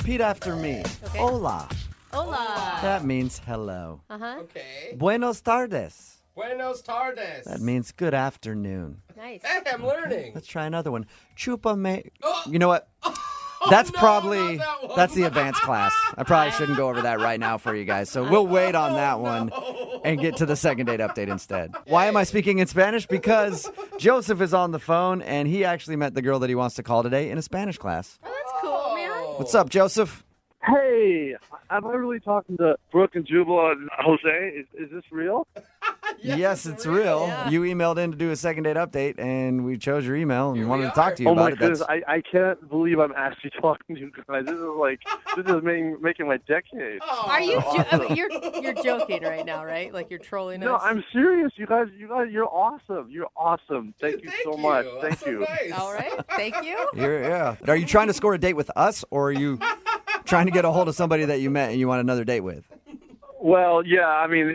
Repeat after me. Okay. Hola. Hola. That means hello. Uh-huh. Okay. Buenos tardes. Buenos tardes. That means good afternoon. Nice. Hey, I'm learning. Let's try another one. Chupame. Oh. You know what? That's no, probably not that one. that's the advanced class. I probably shouldn't go over that right now for you guys. So we'll wait on that one and get to the second date update instead. Why am I speaking in Spanish? Because Joseph is on the phone and he actually met the girl that he wants to call today in a Spanish class. Oh, that's cool, man. What's up, Joseph? Hey, am I really talking to Brooke and Jubal and Jose? Is this real? Yes, it's real. Yeah. You emailed in to do a second date update, and we chose your email and Here wanted we to talk are. to you Oh about my it. goodness, I can't believe I'm actually talking to you guys. This is making my decade. Are you? Awesome. I mean, you're joking right now, right? Like you're trolling No, us. I'm serious. You guys, you're awesome. You're awesome. Thank you so much. That's Thank so you. nice. All right. Thank you. Yeah. Are you trying to score a date with us, or are you trying to get a hold of somebody that you met and you want another date with? Well, yeah. I mean,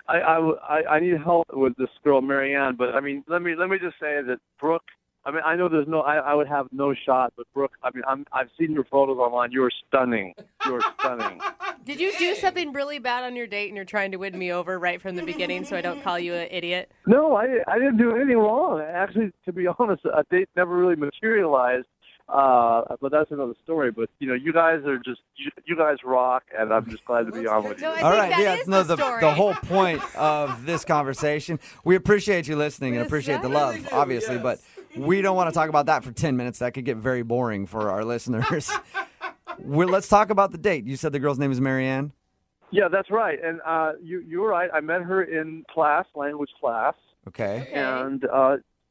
I need help with this girl, Marianne. But I mean, let me just say that Brooke. I mean, I know there's no. I would have no shot, but Brooke. I mean, I've seen your photos online. You're stunning. You're stunning. Did you do something really bad on your date and you're trying to win me over right from the beginning so I don't call you an idiot? No, I didn't do anything wrong. Actually, to be honest, a date never really materialized. But that's another story. But you guys are just you guys rock, and I'm just glad to be on with you. No, I All think right, that yeah, is no, the story. the whole point of this conversation, we appreciate you listening and Yes, appreciate the I love, really do, obviously, yes. but we don't want to talk about that for 10 minutes. That could get very boring for our listeners. Let's talk about the date. You said the girl's name is Marianne? Yeah, that's right. And you were right. I met her in class, language class, Okay. and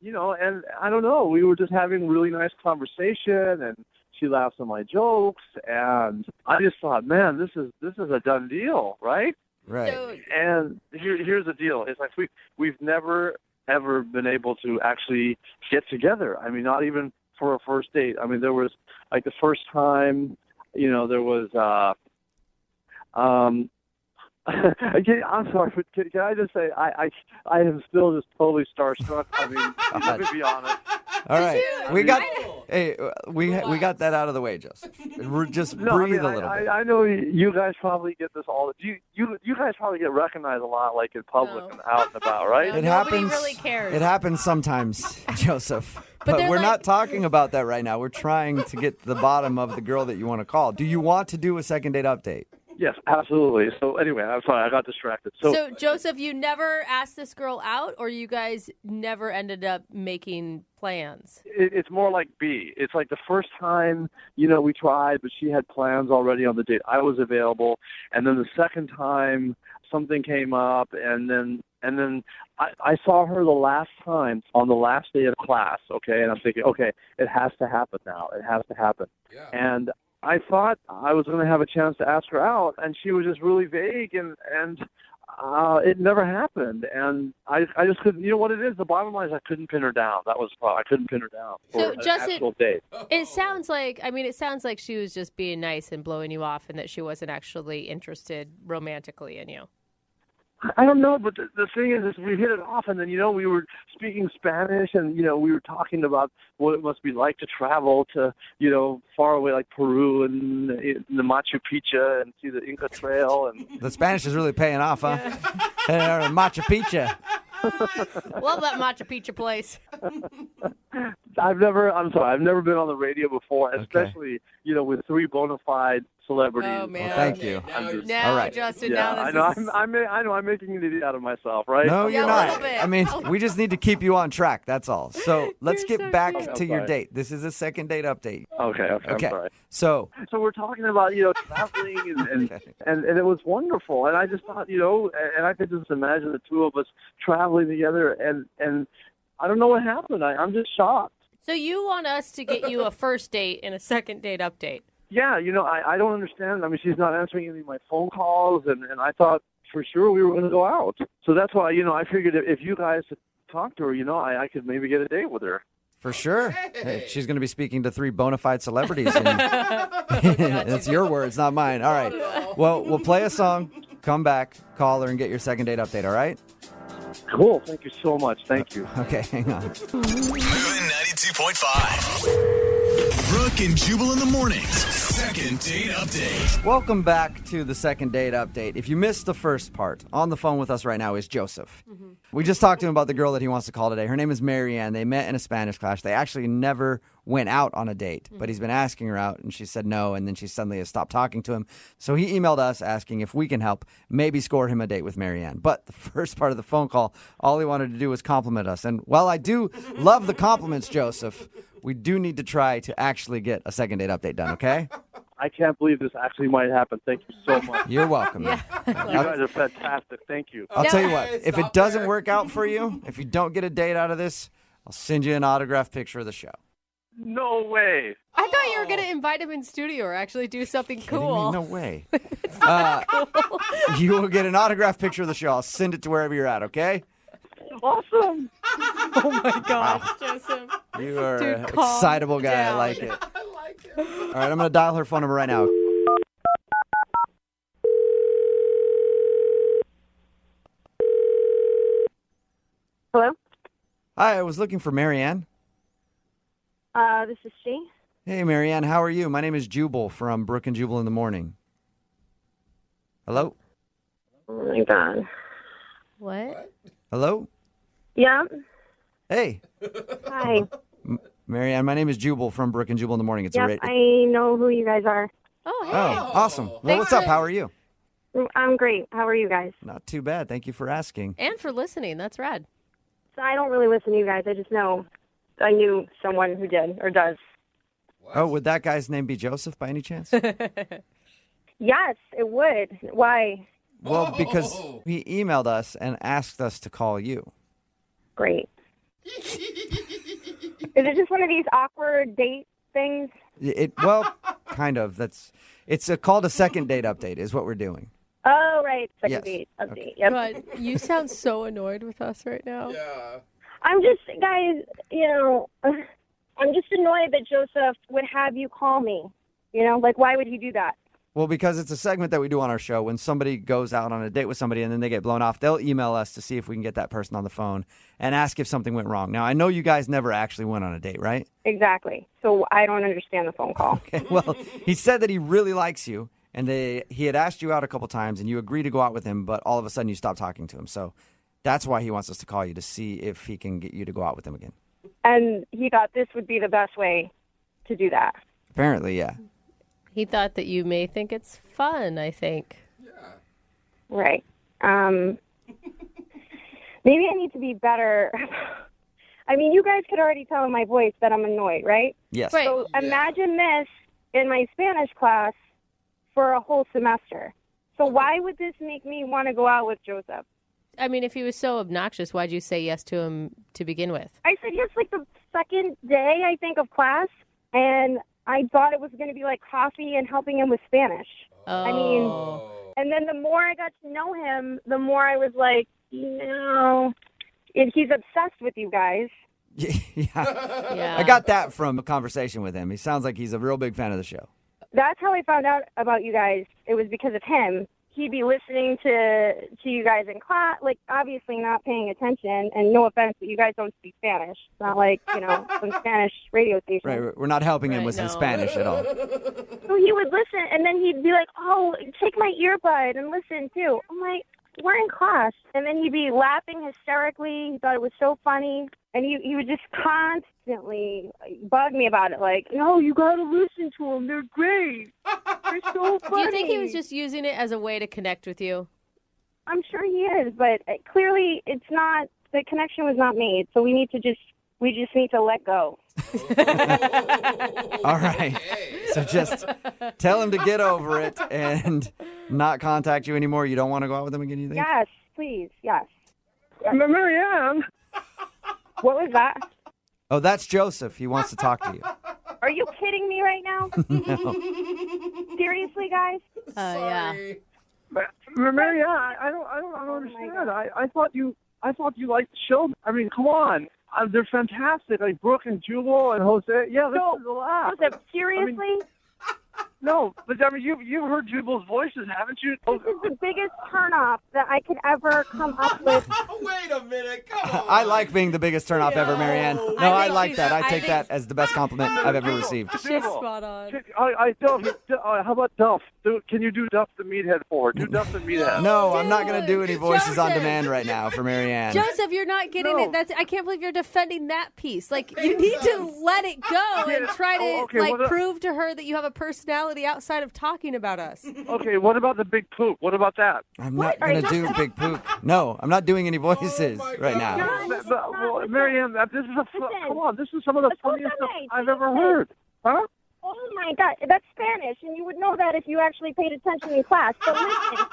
and I don't know. We were just having really nice conversation, and she laughs at my jokes, and I just thought, man, this is a done deal, right? Right. So, And here's the deal: it's like we've never ever been able to actually get together. I mean, not even for a first date. I mean, there was like the first time, there was. I'm sorry, but can I just say I am still just totally starstruck. I mean, let me be honest. All right. you- We got Cool. hey, we got that out of the way, Joseph. Just No, breathe I mean, a little bit. I know you guys probably get this all. You guys probably get recognized a lot, like in public No. and out and about, right? No. It Nobody happens. really cares. It happens sometimes, Joseph. But they're we're like- not talking about that right now. We're trying to get to the bottom of the girl that you want to call. Do you want to do a second date update? Yes, absolutely. So anyway, I'm sorry, I got distracted. So, Joseph, you never asked this girl out, or you guys never ended up making plans? It's more like B. It's like the first time, we tried, but she had plans already on the date. I was available, and then the second time something came up, and then I saw her the last time on the last day of class. Okay, and I'm thinking, okay, it has to happen now. It has to happen. Yeah. And I thought I was going to have a chance to ask her out, and she was just really vague, and it never happened. And I just couldn't. You know what it is? The bottom line is I couldn't pin her down. That was the problem. I couldn't pin her down for So, an Justin- actual date. It sounds like she was just being nice and blowing you off, and that she wasn't actually interested romantically in you. I don't know, but the thing is we hit it off, and then we were speaking Spanish, and we were talking about what it must be like to travel to far away like Peru and the Machu Picchu and see the Inca Trail, and The Spanish is really paying off, huh? Machu Picchu. Love that Machu Picchu place. I've never been on the radio before, especially with three bona fide celebrities. Oh, man. Well, thank you. Now you're- Now, All right. Justin, Yeah, now I this know. is... I know. I'm making an idiot out of myself, right? No, Yeah, you're a not. little bit. I mean, we just need to keep you on track. That's all. So let's You're get so back cute. to your Sorry. date. This is a second date update. Okay. I'm sorry. So So we're talking about traveling and it was wonderful, and I just thought and I could just imagine the two of us traveling together, and I don't know what happened. I'm just shocked. So you want us to get you a first date and a second date update? Yeah, I don't understand. I mean, she's not answering any of my phone calls, and I thought for sure we were going to go out. So that's why I figured if you guys had talked to her, I could maybe get a date with her. for sure, hey, she's going to be speaking to three bona fide celebrities. And that's your words, not mine. All right. Well, we'll play a song, come back, call her, and get your second date update. All right? Cool. Thank you so much. Thank you. Okay, hang on. Moving 92.5. Brooke and Jubal in the mornings. Second date update. Welcome back to the second date update. If you missed the first part, on the phone with us right now is Joseph. We just talked to him about the girl that he wants to call today. Her name is Marianne. They met in a Spanish class. They actually never went out on a date, but he's been asking her out, and she said no, and then she suddenly has stopped talking to him. So he emailed us asking if we can help, maybe score him a date with Marianne. But the first part of the phone call, all he wanted to do was compliment us. And while I do love the compliments, Joseph, we do need to try to actually get a second date update done, okay? I can't believe this actually might happen. Thank you so much. You're welcome. You guys are fantastic. Thank you. I'll tell you what, Hey, if stop it doesn't there. work out for you, if you don't get a date out of this, I'll send you an autographed picture of the show. No way. I thought you were going to invite him in studio or actually do something Kidding me? cool. No way. You will get an autographed picture of the show. I'll send it to wherever you're at, okay? Awesome. Oh my gosh, Joseph. You are Dude, an calm excitable guy. I down. like it. I like it. All right, I'm going to dial her phone number right now. Hello? Hi, I was looking for Marianne. This is she. Hey, Marianne, how are you? My name is Jubal from Brooke and Jubal in the morning. Hello? Oh my god. What? Hello? Yeah. Hey, Hi. Marianne, my name is Jubal from Brooke and Jubal in the morning. It's a Yep, ra- I know who you guys are. Oh, hey. Oh, awesome. Well, Thanks what's up? for- How are you? I'm great. How are you guys? Not too bad. Thank you for asking. And for listening. That's rad. So I don't really listen to you guys. I just know I knew someone who did or does. Oh, would that guy's name be Joseph by any chance? Yes, it would. Why? Well, because he emailed us and asked us to call you. Great. Is it just one of these awkward date things? Well, kind of. It's called a second date update is what we're doing. Oh, right. Second Yes. date update. Okay. Yep. God, you sound so annoyed with us right now. Yeah. I'm just, guys, I'm just annoyed that Joseph would have you call me. Like, why would he do that? Well, because it's a segment that we do on our show. When somebody goes out on a date with somebody and then they get blown off, they'll email us to see if we can get that person on the phone and ask if something went wrong. Now, I know you guys never actually went on a date, right? Exactly. So I don't understand the phone call. Okay, well, he said that he really likes you, and he had asked you out a couple times, and you agreed to go out with him, but all of a sudden you stopped talking to him. So that's why he wants us to call you, to see if he can get you to go out with him again. And he thought this would be the best way to do that. Apparently, yeah. He thought that you may think it's fun, I think. Right. Maybe I need to be better. I mean, you guys could already tell in my voice that I'm annoyed, right? Yes. Right. So imagine this in my Spanish class for a whole semester. So why would this make me want to go out with Joseph? I mean, if he was so obnoxious, why'd you say yes to him to begin with? I said yes like the second day, I think, of class. And I thought it was going to be like coffee and helping him with Spanish. Oh. I mean, and then the more I got to know him, the more I was like, he's obsessed with you guys. Yeah. Yeah. I got that from a conversation with him. He sounds like he's a real big fan of the show. That's how I found out about you guys. It was because of him. He'd be listening to you guys in class, like obviously not paying attention. And no offense, but you guys don't speak Spanish. It's not like, some Spanish radio station. Right. We're not helping him Right, with his no. Spanish at all. So he would listen, and then he'd be like, oh, take my earbud and listen too. I'm like, we're in class. And then he'd be laughing hysterically. He thought it was so funny. And he would just constantly bug me about it. Like, no, you got to listen to them. They're great. They're so funny. Do you think he was just using it as a way to connect with you? I'm sure he is, but clearly it's not, the connection was not made. So we just need to let go. All right. So just tell him to get over it and not contact you anymore. You don't want to go out with him again, you think? Yes, please, yes. Marianne. What was that? Oh, that's Joseph. He wants to talk to you. Are you kidding me right now? No. Seriously, guys? Yeah. Marianne, I don't understand. I thought you liked the show. I mean, come on. They're fantastic. Like Brooke and Jubal and Jose. Yeah, this is a laugh. Joseph, seriously? No, but I mean, you've heard Jubal's voices, haven't you? This is the biggest turnoff that I could ever come up with. Wait a minute, come on. I like being the biggest turnoff ever, Marianne. No, I like that. I take that as the best compliment I've ever received. She's spot on. How about Duff? Can you do Duff the Meathead for her? Do Duff the Meathead. No, I'm not going to do any voices on Joseph. demand right now for Marianne. Joseph, you're not getting No. it. I can't believe you're defending that piece. Like, you need to let it go and try to prove to her that you have a personality outside of talking about us. Okay, what about the big poop? What about that? I'm not going to do big poop. No, I'm not doing any voices right now. Well, Marianne, this is come on. This is some of the funniest stuff I've ever heard. Huh? Oh my God, that's Spanish, and you would know that if you actually paid attention in class. So listen,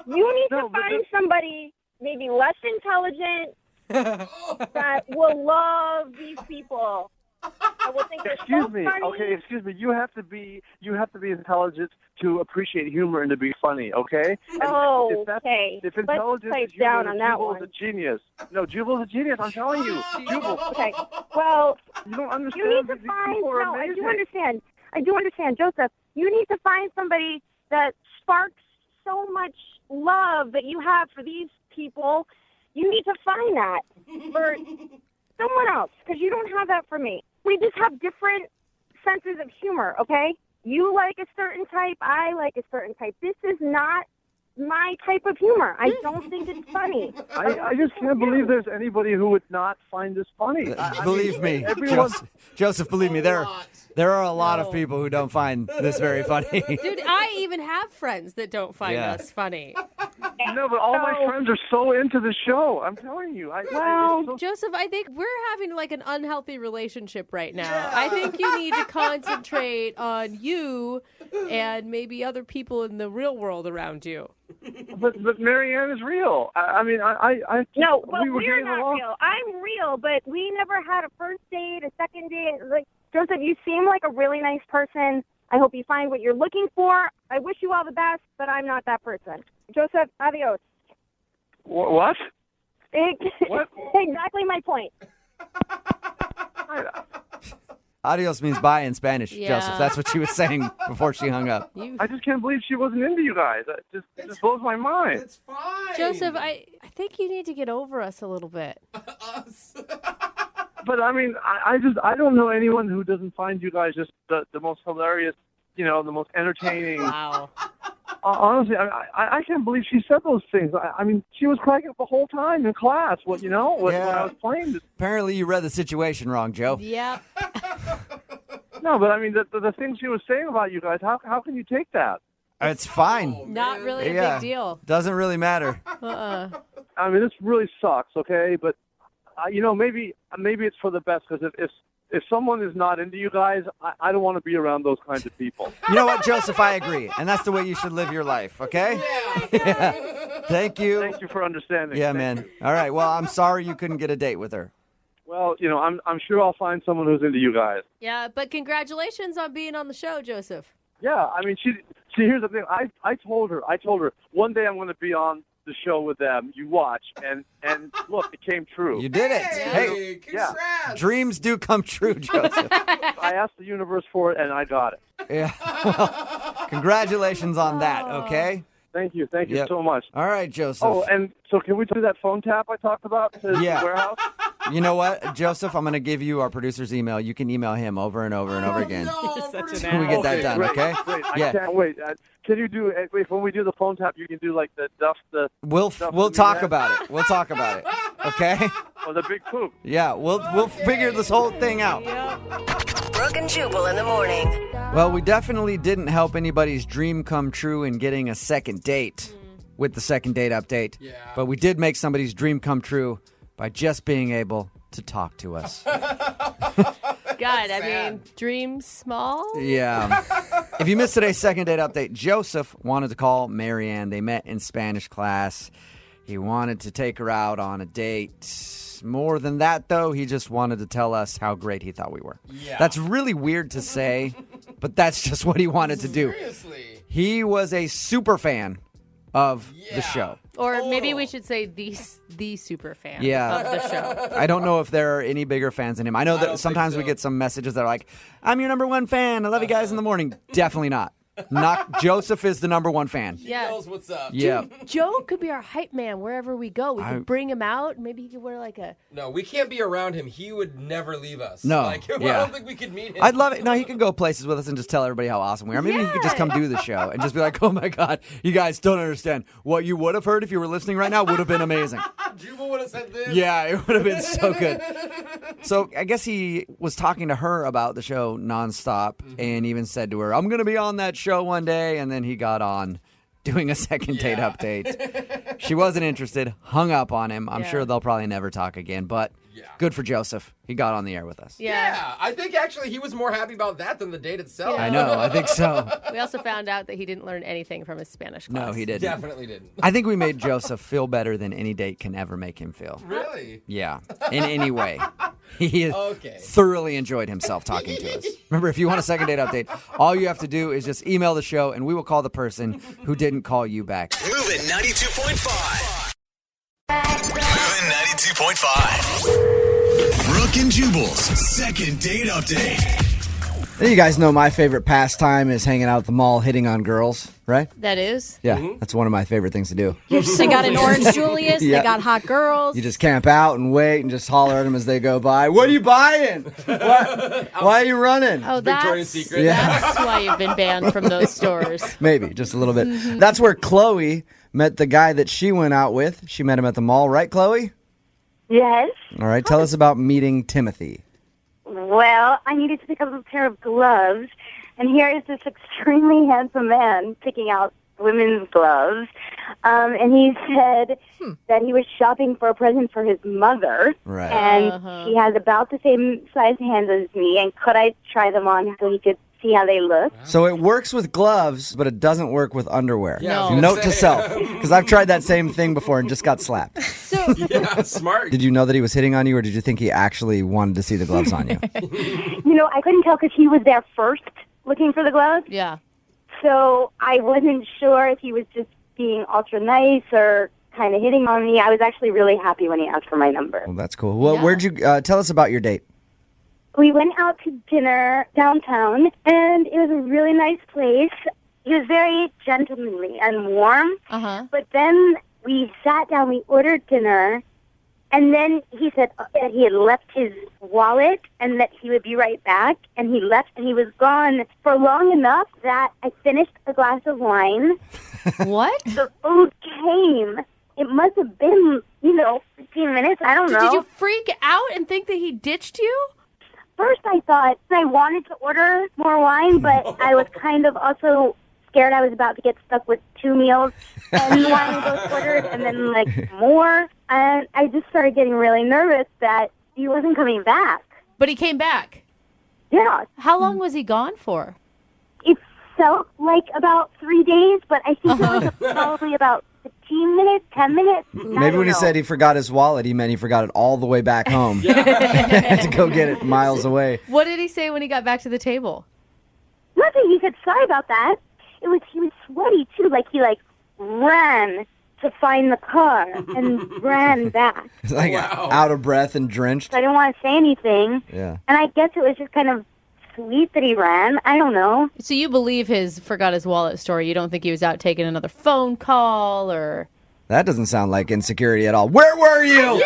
you need to find somebody maybe less intelligent that will love these people. I will think they're Excuse so me. funny. Okay, excuse me. You have to be intelligent to appreciate humor and to be funny. Okay. Oh, And okay. If Let's intelligence pipe is humor, down then on that Jubal's one. a genius. No, Jubal's a genius. I'm telling you. Jubal, Okay. Well, you don't understand. you need to These find. people are No, I do amazing. understand. I do understand, Joseph. You need to find somebody that sparks so much love that you have for these people. You need to find that for someone else because you don't have that for me. We just have different senses of humor, okay? You like a certain type. I like a certain type. This is not my type of humor. I don't think it's funny. I just can't believe there's anybody who would not find this funny. Believe me, everyone- Joseph, believe me, there are a lot of people who don't find this very funny. Dude, I even have friends that don't find us funny. No, but all my friends are so into the show. I'm telling you. Joseph, I think we're having like an unhealthy relationship right now. I think you need to concentrate on you and maybe other people in the real world around you. But Marianne is real. No, well, we were we're getting not along. real. I'm real, but we never had a first date, a second date. Like, Joseph, you seem like a really nice person. I hope you find what you're looking for. I wish you all the best, but I'm not that person. Joseph, adios. What? What? Exactly my point. Adios means bye in Spanish, Yeah. Joseph. That's what she was saying before she hung up. I just can't believe she wasn't into you guys. It just blows my mind. It's fine. Joseph, I think you need to get over us a little bit. But I mean, I don't know anyone who doesn't find you guys just the most hilarious, the most entertaining. Wow. Honestly, I can't believe she said those things. I mean, she was cracking up the whole time in class. When I was playing. Apparently, you read the situation wrong, Joe. Yep. No, but I mean, the things she was saying about you guys. How can you take that? It's fine. Not really a Yeah. big deal. Doesn't really matter. I mean, this really sucks. Okay, but maybe it's for the best because if someone is not into you guys, I don't want to be around those kinds of people. You know what, Joseph? I agree. And that's the way you should live your life, okay? Yeah. Thank you. Thank you for understanding. Yeah, Thank man. you. All right. Well, I'm sorry you couldn't get a date with her. Well, I'm sure I'll find someone who's into you guys. Yeah, but congratulations on being on the show, Joseph. Yeah, I mean, see, here's the thing. I told her one day I'm going to be on the show with them. You watch, and look, it came true. You did it. Hey, yeah. congrats. Dreams do come true, Joseph. I asked the universe for it, and I got it. Yeah. Well, congratulations on that, okay? Thank you Yep. so much. All right, Joseph. Oh, and so can we do that phone tap I talked about to the Yeah. warehouse? You know what, Joseph? I'm going to give you our producer's email. You can email him over and over and over again. No, Till we get that done, great, okay? Great. Yeah. I can't wait. Can you do wait when we do the phone tap? You can do like the Duff the We'll talk about it. We'll talk about it. Okay? or the big poop. Yeah, we'll figure this whole thing out. Brooke and Jubal in the morning. Well, we definitely didn't help anybody's dream come true in getting a second date with the second date update. Yeah. But we did make somebody's dream come true by just being able to talk to us. God, I mean, dreams small? Yeah. If you missed today's second date update, Joseph wanted to call Marianne. They met in Spanish class. He wanted to take her out on a date. More than that, though, he just wanted to tell us how great he thought we were. Yeah. That's really weird to say, but that's just what he wanted to do. Seriously. He was a super fan of the show. Or maybe we should say the super fan Yeah. of the show. I don't know if there are any bigger fans than him. I know that don't sometimes think we so. get some messages that are like, I'm your number one fan. I love you guys in the morning. Definitely not. Joseph is the number one fan. He knows what's up. Yeah. Joe could be our hype man wherever we go. We could bring him out. Maybe he could wear like a... No, we can't be around him. He would never leave us. No, I don't think we could meet him. I'd love it. No, he could go places with us and just tell everybody how awesome we are. Maybe he could just come do the show and just be like, oh my God, you guys don't understand. What you would have heard if you were listening right now would have been amazing. Jubal would have said this. Yeah, it would have been so good. So I guess he was talking to her about the show nonstop and even said to her, I'm going to be on that show one day. And then he got on doing a second date update. She wasn't interested, hung up on him. I'm sure they'll probably never talk again, but good for Joseph. He got on the air with us. Yeah, I think actually he was more happy about that than the date itself. I know, I think so. We also found out that he didn't learn anything from his Spanish class. No, he didn't. Definitely didn't. I think we made Joseph feel better than any date can ever make him feel. Really? Yeah, in any way. He thoroughly enjoyed himself talking to us. Remember, if you want a second date update, all you have to do is just email the show, and we will call the person who didn't call you back. Moving 92.5. Moving 92.5. Brooke and Jubal's second date update. You guys know my favorite pastime is hanging out at the mall hitting on girls, right? That is? Yeah, that's one of my favorite things to do. They got an Orange Julius. Yeah. They got hot girls. You just camp out and wait and just holler at them as they go by. What are you buying? Why are you running? Oh, Victoria's Secret. That's why you've been banned from those stores. Maybe, just a little bit. That's where Chloe met the guy that she went out with. She met him at the mall, right, Chloe? Yes. All right, tell us about meeting Timothy. Well, I needed to pick up a pair of gloves, and here is this extremely handsome man picking out women's gloves. And he said that he was shopping for a present for his mother. Right. And she has about the same size hands as me, and could I try them on so he could see how they look? So it works with gloves, but it doesn't work with underwear. Yeah, I was No. gonna Note to say. self, because I've tried that same thing before and just got slapped. So, Yeah, smart. Did you know that he was hitting on you, or did you think he actually wanted to see the gloves on you? You know, I couldn't tell because he was there first looking for the gloves. yeah. So I wasn't sure if he was just being ultra nice or kind of hitting on me. I was actually really happy when he asked for my number. Well, that's cool. Well, Yeah. where'd you tell us about your date? We went out to dinner downtown, and it was a really nice place. He was very gentlemanly and warm. Uh-huh. But then we sat down, we ordered dinner, and then he said that he had left his wallet and that he would be right back. And he left, and he was gone for long enough that I finished a glass of wine. What? The food came. It must have been, 15 minutes. I don't know. Did you freak out and think that he ditched you? First, I thought I wanted to order more wine, but I was kind of also scared I was about to get stuck with 2 meals and wine was ordered and then, more. And I just started getting really nervous that he wasn't coming back. But he came back. Yeah. How long was he gone for? It felt like about 3 days, but I think it was probably about 15 minutes, 10 minutes. Maybe when he said he forgot his wallet, he meant he forgot it all the way back home. Had to go get it miles away. What did he say when he got back to the table? Nothing. He said, sorry about that. He was sweaty, too. He ran to find the car and ran back. It's like out of breath and drenched. I didn't want to say anything. Yeah. And I guess it was just kind of sweet that he ran. I don't know. So you believe his forgot his wallet story. You don't think he was out taking another phone call or... That doesn't sound like insecurity at all. Where were you?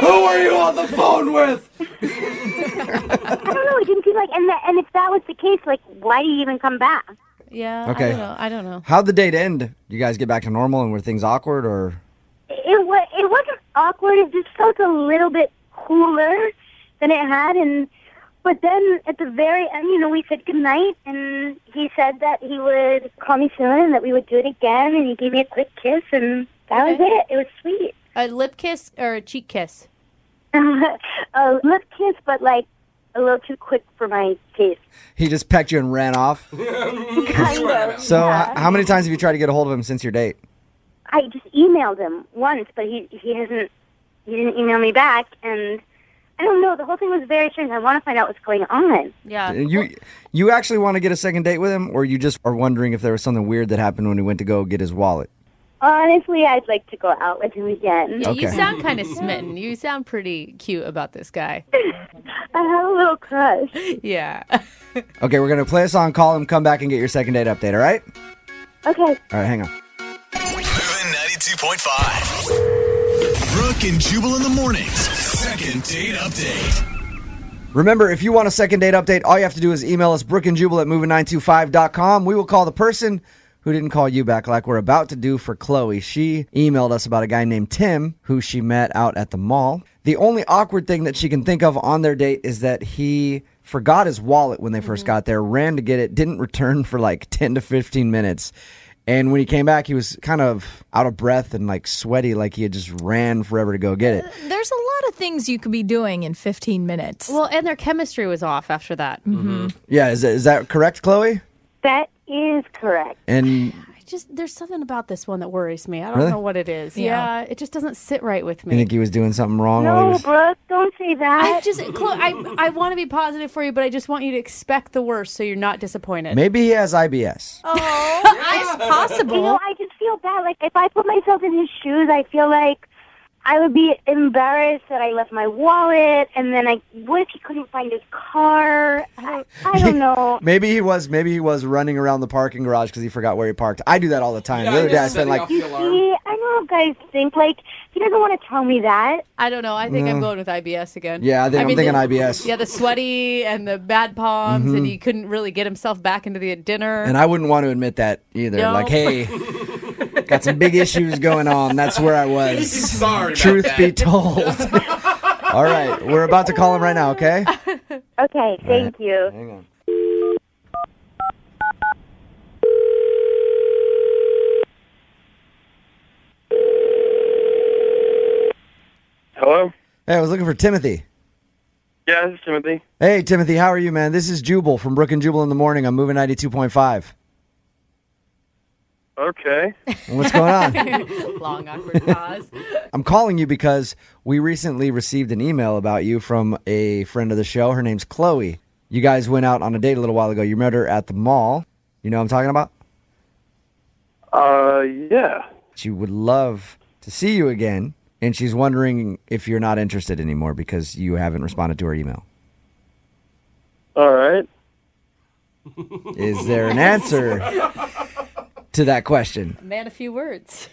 Who were you on the phone with? I don't know. It didn't seem like... And if that was the case, why did he even come back? Yeah, Okay. I don't know. How'd the date end? You guys get back to normal and were things awkward, or? It wasn't awkward. It just felt a little bit cooler than it had. But then at the very end, we said goodnight, and he said that he would call me soon and that we would do it again, and he gave me a quick kiss, and that was it. It was sweet. A lip kiss or a cheek kiss? A lip kiss, but a little too quick for my taste. He just pecked you and ran off? Kind of. So yeah. how many times have you tried to get a hold of him since your date? I just emailed him once, but he didn't email me back, and I don't know. The whole thing was very strange. I want to find out what's going on. Yeah. You actually want to get a second date with him, or you just are wondering if there was something weird that happened when he went to go get his wallet? Honestly, I'd like to go out with him again. Yeah, you Okay. sound kind of smitten. You sound pretty cute about this guy. I have a little crush. Yeah. Okay, we're going to play a song, call him, come back and get your second date update, all right? Okay. All right, hang on. Moving 92.5. Brooke and Jubal in the mornings. Second date update. Remember, if you want a second date update, all you have to do is email us, brookeandjubal@moving925.com. We will call the person who didn't call you back like we're about to do for Chloe. She emailed us about a guy named Tim who she met out at the mall. The only awkward thing that she can think of on their date is that he forgot his wallet when they first got there, ran to get it, didn't return for like 10 to 15 minutes. And when he came back, he was kind of out of breath and like sweaty, like he had just ran forever to go get it. There's a lot of things you could be doing in 15 minutes. Well, and their chemistry was off after that. Yeah, is that correct, Chloe? That is correct. And There's something about this one that worries me. I don't Really? know what it is. Yeah. Yeah, it just doesn't sit right with you me. think he was doing something wrong? while he No, was... Brooke, don't say that. I want to be positive for you, but I just want you to expect the worst so you're not disappointed. Maybe he has IBS. Oh, it's possible. I just feel bad. Like, if I put myself in his shoes, I feel like I would be embarrassed that I left my wallet, and then what if he couldn't find his car? I don't know. Maybe he was running around the parking garage because he forgot where he parked. I do that all the time. The other day I spent like See, I know how guys think. Like, he doesn't want to tell me that. I don't know. I think I'm going with IBS again. Yeah, I'm thinking IBS. Yeah, the sweaty and the bad palms, and he couldn't really get himself back into the dinner. And I wouldn't want to admit that either. No. Like, hey, got some big issues going on. That's where I was. Sorry about Truth that. be told. All right, we're about to call him right now, okay? Okay, thank you. Hang on. Hello? Hey, I was looking for Timothy. Yeah, this is Timothy. Hey, Timothy, how are you, man? This is Jubal from Brooke and Jubal in the morning. I'm moving 92.5. Okay. What's going on? Long, awkward pause. I'm calling you because we recently received an email about you from a friend of the show. Her name's Chloe. You guys went out on a date a little while ago. You met her at the mall. You know what I'm talking about? Yeah. She would love to see you again, and she's wondering if you're not interested anymore because you haven't responded to her email. All right. Is there an answer to that question? Man, a few words.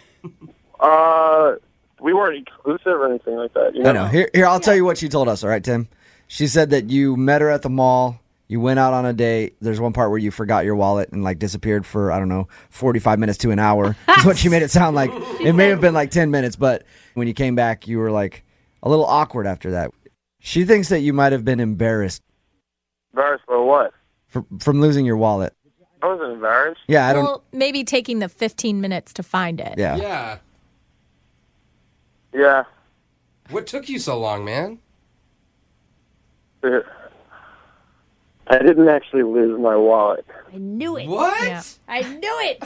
We weren't exclusive or anything like that. You I know. Here, I'll tell you what she told us, all right, Tim? She said that you met her at the mall. You went out on a date. There's one part where you forgot your wallet and like disappeared for, I don't know, 45 minutes to an hour. Is what she made it sound like. It may have been like 10 minutes, but when you came back, you were like a little awkward after that. She thinks that you might have been embarrassed Embarrassed by what? from losing your wallet. I wasn't embarrassed. Yeah, I don't. Well, maybe taking the 15 minutes to find it. Yeah. Yeah. Yeah. What took you so long, man? I didn't actually lose my wallet. I knew it. What? Yeah. I knew it.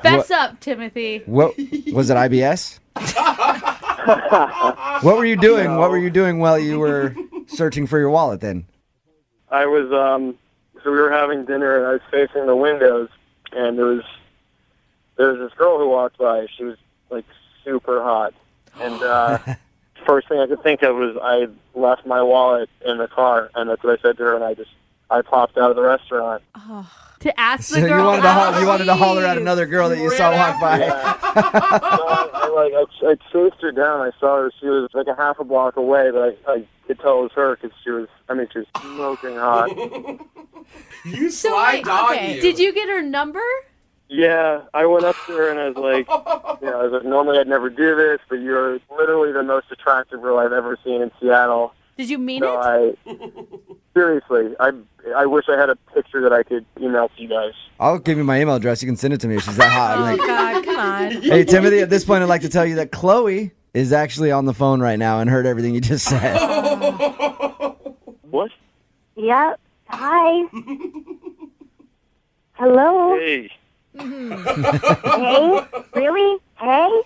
Fess up, Timothy. What was it? IBS? What were you doing? No. What were you doing while you were searching for your wallet? Then I was, so we were having dinner and I was facing the windows and there was this girl who walked by. She was like super hot. And, first thing I could think of was I left my wallet in the car, and that's what I said to her, and I popped out of the restaurant. To ask the so girl you wanted to holler at another girl that you saw walk by. Yeah. So I chased her down. I saw her. She was like a half a block away, but I could tell it was her because she was smoking hot. You So sly wait, dog okay. you. Did you get her number? Yeah, I went up to her and I was like, normally I'd never do this, but you're literally the most attractive girl I've ever seen in Seattle. Did you mean So it? Seriously, I wish I had a picture that I could email to you guys. I'll give you my email address. You can send it to me if she's that hot. Oh, I'm like, God, come on. hey, Timothy, at this point, I'd like to tell you that Chloe is actually on the phone right now and heard everything you just said. What? Yep. Hi. Hello. Hey. Hey? Really? Hey?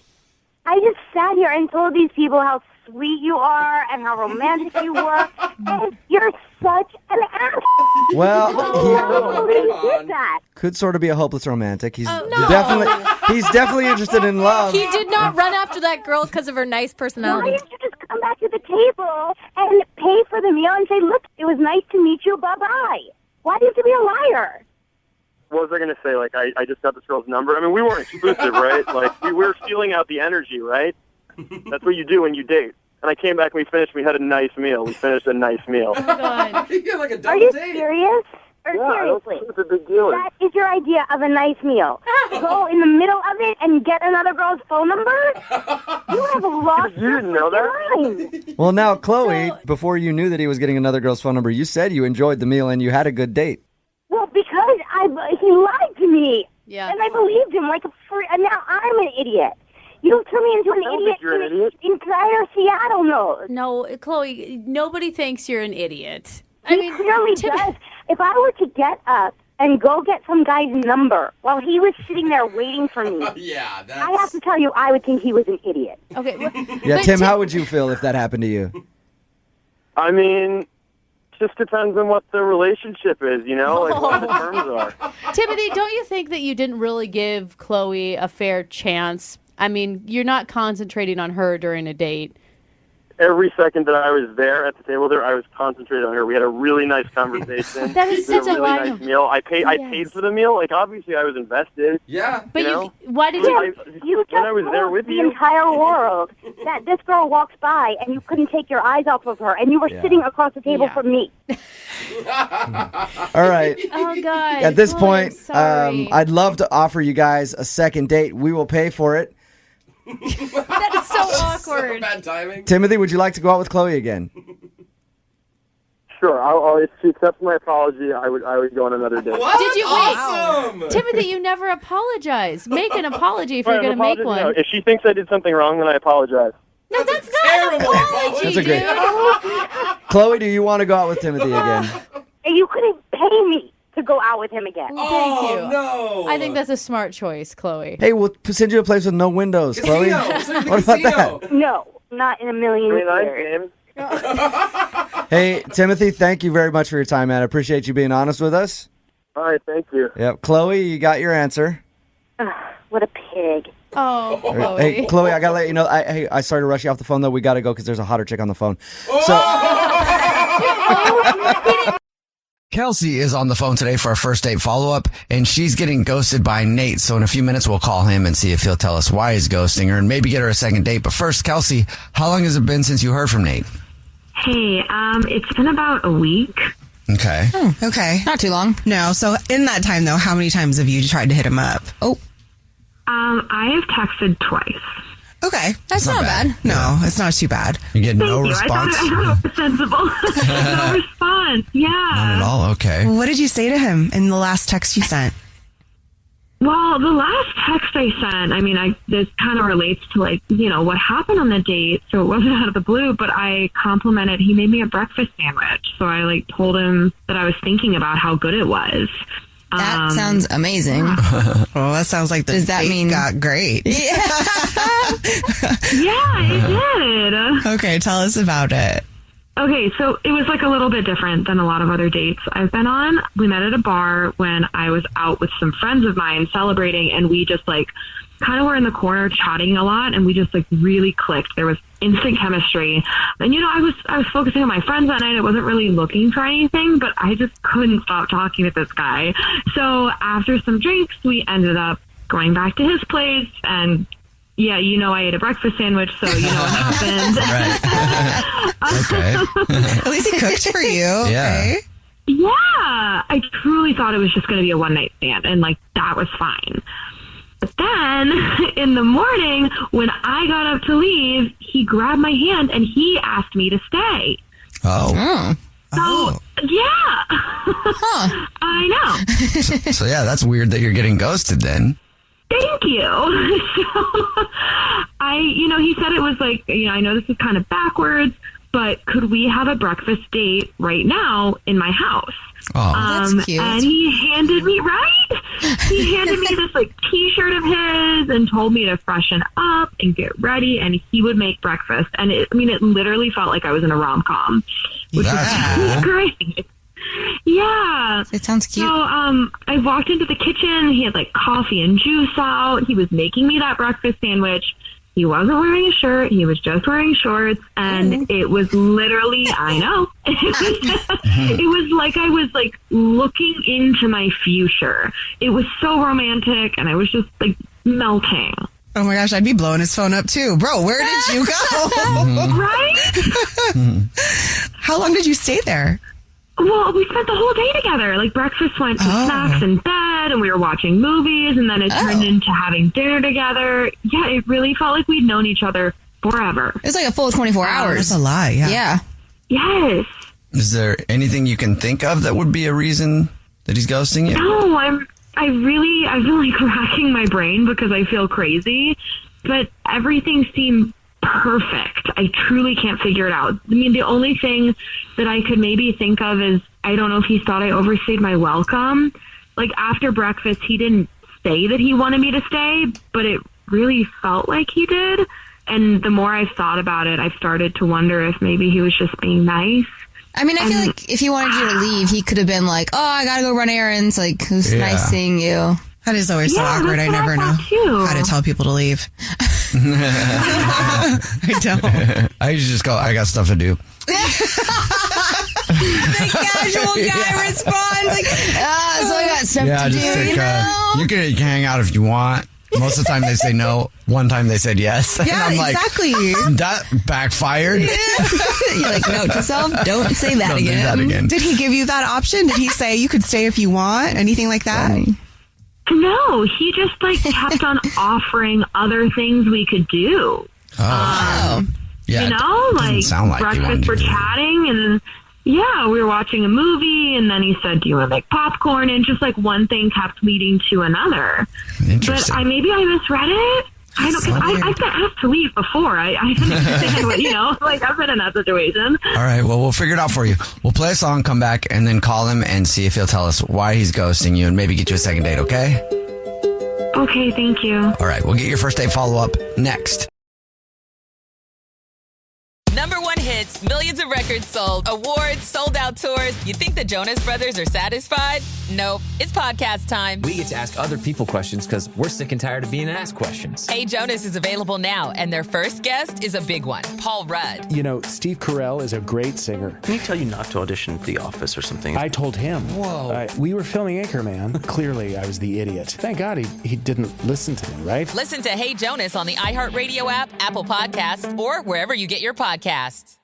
I just sat here and told these people how sweet you are and how romantic you were. And you're such an ass. Well, Who did that? could sort of be a hopeless romantic. He's definitely interested in love. He did not run after that girl because of her nice Why personality. didn't you just come back to the table and pay for the meal and say, look, it was nice to meet you, bye-bye? Why do you have to be a liar? What was I going to say? Like, I just got this girl's number. I mean, we weren't exclusive, right? Like, we were feeling out the energy, right? That's what you do when you date. And I came back and we had a nice meal. We finished a nice meal. Oh, God. You get like a Are double you date. serious? Or seriously? It's a big deal. That is your idea of a nice meal. Go in the middle of it and get another girl's phone number? You have lost You didn't know your mind. Well, now, Chloe, before you knew that he was getting another girl's phone number, you said you enjoyed the meal and you had a good date. Well, because he lied to me. Yeah. And I believed him like a freak. And now I'm an idiot. You turned me into an don't idiot. think you're an idiot. Entire Seattle knows. No, Chloe, nobody thinks you're an idiot. He clearly does. If I were to get up and go get some guy's number while he was sitting there waiting for me, Yeah, that's... I have to tell you, I would think he was an idiot. Okay. Yeah, Tim, how would you feel if that happened to you? I mean, just depends on what the relationship is, you know? Like, what the terms are. Timothy, don't you think that you didn't really give Chloe a fair chance? I mean, you're not concentrating on her during a date. Every second that I was there at the table there, I was concentrated on her. We had a really nice conversation. That is We had such a really lie. nice meal. I paid for the meal. Like, obviously, I was invested. Yeah. But You know? why did When you? You just I was there told with the you. entire world that this girl walks by and you couldn't take your eyes off of her, and you were Yeah. sitting across the table Yeah. from me. All right. Oh God! At this Chloe, I'm point, sorry. I'd love to offer you guys a second date. We will pay for it. that is so awkward. Bad timing. Timothy, would you like to go out with Chloe again? Sure, I'll, if she accepts my apology, I would go on another date. What? Did you- wait. Awesome. Timothy, you never apologize. Make an apology if you're Right, going to make apologize, one. no. If she thinks I did something wrong, then I apologize. No, that's not terrible an apology, apology. That's a great- dude. Chloe, do you want to go out with Timothy again? And you couldn't pay me to go out with him again. Oh, Thank you. no. I think that's a smart choice, Chloe. Hey, we'll send you a place with no windows, Chloe. Casino. Send me What about casino. No, not in a million Very nice, years. James. Hey, Timothy, thank you very much for your time, man. I appreciate you being honest with us. All right, thank you. Yep. Chloe, you got your answer. Ugh, what a pig. Oh, Chloe. Hey, Chloe, I got to let you know. I started to rush you off the phone, though. We got to go because there's a hotter chick on the phone. Kelsey is on the phone today for our first date follow-up, and she's getting ghosted by Nate. So in a few minutes, we'll call him and see if he'll tell us why he's ghosting her and maybe get her a second date. But first, Kelsey, how long has it been since you heard from Nate? Hey, it's been about a week. Okay. Okay. Not too long. No. So in that time, though, how many times have you tried to hit him up? Oh. I have texted twice. Okay. That's not bad. No, it's not too bad. You get no Thank you. response? I thought it was sensible. No response. Yeah. Not at all. Okay. What did you say to him in the last text you sent? Well, the last text I sent, I mean, this kind of relates to, like, you know, what happened on the date, so it wasn't out of the blue, but I complimented, he made me a breakfast sandwich, so I, like, told him that I was thinking about how good it was. That sounds amazing. Well, that sounds like the Does that date mean got great? Yeah, it did. Okay, tell us about it. Okay, so it was like a little bit different than a lot of other dates I've been on. We met at a bar when I was out with some friends of mine celebrating, and we just like kind of were in the corner chatting a lot, and we just like really clicked. There was instant chemistry. And you know, I was focusing on my friends that night. I wasn't really looking for anything, but I just couldn't stop talking with this guy. So after some drinks, we ended up going back to his place, and yeah, you know, I ate a breakfast sandwich, so you know what happened. Okay. At least he cooked for you. Yeah. Okay. Yeah, I truly thought it was just going to be a one-night stand, and, like, that was fine. But then, in the morning, when I got up to leave, he grabbed my hand, and he asked me to stay. Oh. So, yeah. I know. So, yeah, that's weird that you're getting ghosted then. Thank you. So, he said it was like, you know, I know this is kind of backwards, but could we have a breakfast date right now in my house? Oh, that's cute. And he handed me, right? He handed me this like T-shirt of his and told me to freshen up and get ready, and he would make breakfast. And it literally felt like I was in a rom-com, which was great. Yeah. It sounds cute. So I walked into the kitchen. He had like coffee and juice out. He was making me that breakfast sandwich. He wasn't wearing a shirt. He was just wearing shorts. And it was literally, I know, it was like I was like looking into my future. It was so romantic, and I was just like melting. Oh my gosh, I'd be blowing his phone up too. Bro, where did you go? Right? How long did you stay there? Well, we spent the whole day together. Like, breakfast went to snacks in bed, and we were watching movies, and then it turned into having dinner together. Yeah, it really felt like we'd known each other forever. It was like a full 24 hours. That's a lie, yeah. Yeah. Yes. Is there anything you can think of that would be a reason that he's ghosting you? No, I've been like racking my brain because I feel crazy, but everything seemed perfect. I truly can't figure it out. I mean, the only thing that I could maybe think of is, I don't know if he thought I overstayed my welcome. Like, after breakfast, he didn't say that he wanted me to stay, but it really felt like he did. And the more I've thought about it, I've started to wonder if maybe he was just being nice. I mean, I feel like if he wanted you to leave, he could have been like, oh, I got to go run errands. Like, it was nice seeing you. That is always so awkward. I never know how to tell people to leave. I don't. I usually just go, I got stuff to do. The casual guy responds like, so I got stuff to do, think, you can hang out if you want. Most of the time they say no. One time they said yes. Yeah, and I'm like, exactly. That backfired. You're like, note to self, don't say that Don't again. do that again. Did he give you that option? Did he say you could stay if you want? Anything like that? No, he just like kept on offering other things we could do. Yeah, you know, like sound like breakfast, we're chatting, and we were watching a movie, and then he said, "Do you want to make popcorn?" And just like one thing kept leading to another. Interesting. But maybe I misread it. I don't. I've been asked to leave before. I understand what, like I've been in that situation. All right, well, we'll figure it out for you. We'll play a song, come back, and then call him and see if he'll tell us why he's ghosting you and maybe get you a second date, okay? Okay, thank you. All right, we'll get your first date follow-up next. #1 hits, millions of records sold, awards, sold-out tours. You think the Jonas Brothers are satisfied? Nope. It's podcast time. We get to ask other people questions because we're sick and tired of being asked questions. Hey Jonas is available now, and their first guest is a big one, Paul Rudd. You know, Steve Carell is a great singer. Can he tell you not to audition for The Office or something? I told him. Whoa. We were filming Anchorman. Clearly, I was the idiot. Thank God he didn't listen to me, right? Listen to Hey Jonas on the iHeartRadio app, Apple Podcasts, or wherever you get your podcasts.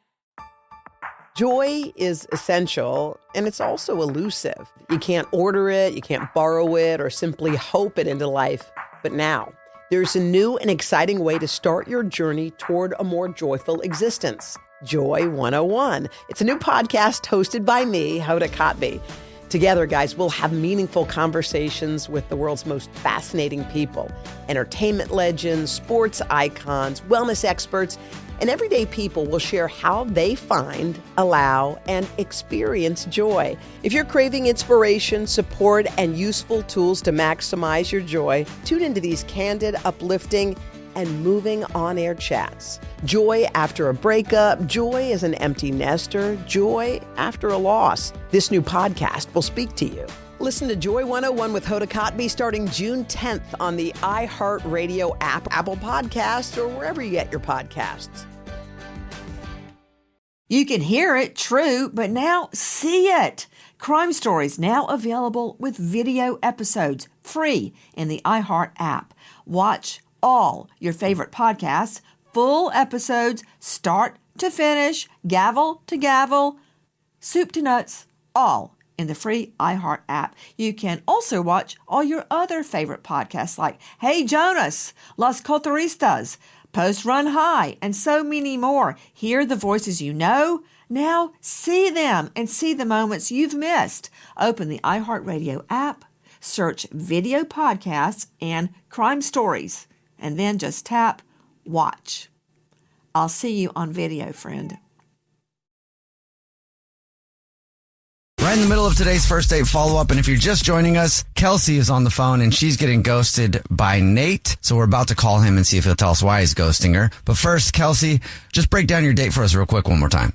Joy is essential, and it's also elusive. You can't order it, you can't borrow it, or simply hope it into life. But now, there's a new and exciting way to start your journey toward a more joyful existence. Joy 101. It's a new podcast hosted by me, Hoda Kotb. Together, guys, we'll have meaningful conversations with the world's most fascinating people. Entertainment legends, sports icons, wellness experts, and everyday people will share how they find, allow, and experience joy. If you're craving inspiration, support, and useful tools to maximize your joy, tune into these candid, uplifting, and moving on-air chats. Joy after a breakup, joy as an empty nester, joy after a loss. This new podcast will speak to you. Listen to Joy 101 with Hoda Kotb starting June 10th on the iHeartRadio app, Apple Podcasts, or wherever you get your podcasts. You can hear it, true, but now see it. Crime Stories now available with video episodes, free in the iHeart app. Watch all your favorite podcasts, full episodes, start to finish, gavel to gavel, soup to nuts, all in the free iHeart app. You can also watch all your other favorite podcasts like Hey Jonas, Las Coteristas, Post Run High, and so many more. Hear the voices you know. Now see them and see the moments you've missed. Open the iHeartRadio app, search video podcasts and crime stories, and then just tap watch. I'll see you on video, friend. Right in the middle of today's first date follow-up, and if you're just joining us, Kelsey is on the phone, and she's getting ghosted by Nate. So we're about to call him and see if he'll tell us why he's ghosting her. But first, Kelsey, just break down your date for us real quick one more time.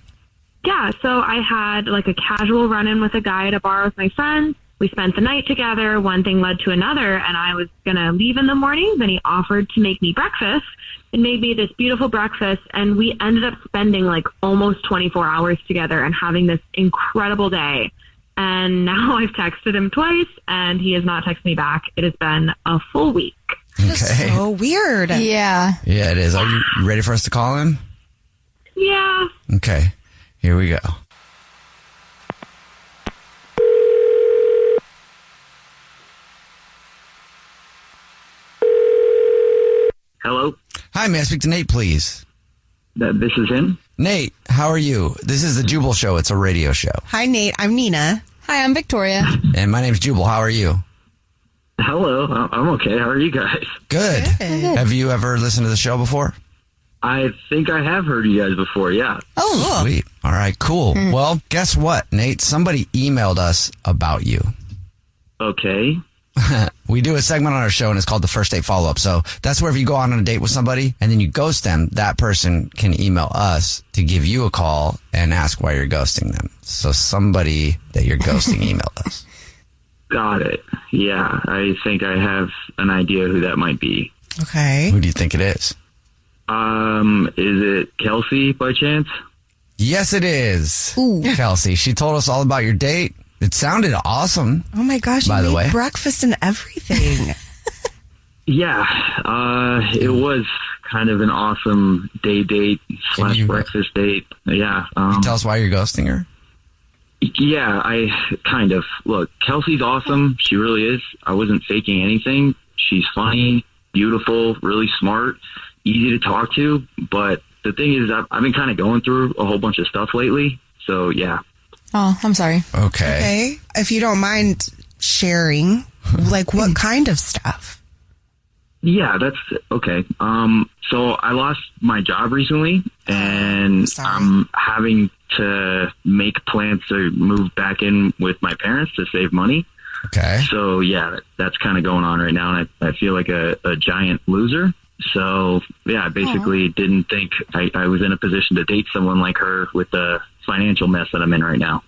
Yeah, so I had like a casual run-in with a guy at a bar with my friends. We spent the night together. One thing led to another, and I was going to leave in the morning. Then he offered to make me breakfast and made me this beautiful breakfast. And we ended up spending like almost 24 hours together and having this incredible day. And now I've texted him twice, and he has not texted me back. It has been a full week. Okay. So weird. Yeah. Yeah, it is. Are you ready for us to call him? Yeah. Okay. Here we go. Hello? Hi, may I speak to Nate, please? This is him? Nate, how are you? This is the Jubal Show. It's a radio show. Hi, Nate. I'm Nina. Hi, I'm Victoria. And my name's Jubal. How are you? Hello. I'm okay. How are you guys? Good. Good. Have you ever listened to the show before? I think I have heard you guys before, yeah. Oh, Sweet. All right, cool. Well, guess what, Nate? Somebody emailed us about you. Okay. We do a segment on our show, and it's called the First Date Follow-Up. So that's where if you go out on a date with somebody and then you ghost them, that person can email us to give you a call and ask why you're ghosting them. So somebody that you're ghosting emailed us. Got it. Yeah, I think I have an idea who that might be. Okay. Who do you think it is? Is it Kelsey by chance? Yes, it is. Ooh. Kelsey. She told us all about your date. It sounded awesome. Oh my gosh, By you the made way. breakfast and everything. Yeah, it was kind of an awesome date / breakfast date. Yeah. Can you tell us why you're ghosting her? Yeah, I kind of. Look, Kelsey's awesome. She really is. I wasn't faking anything. She's funny, beautiful, really smart, easy to talk to. But the thing is, I've been kind of going through a whole bunch of stuff lately. So, yeah. Oh, I'm sorry. Okay. If you don't mind sharing, like what kind of stuff? Yeah, that's okay. So I lost my job recently, and I'm having to make plans to move back in with my parents to save money. Okay. So yeah, that's kind of going on right now, and I feel like a giant loser. So yeah, I basically didn't think I was in a position to date someone like her with the financial mess that I'm in right now.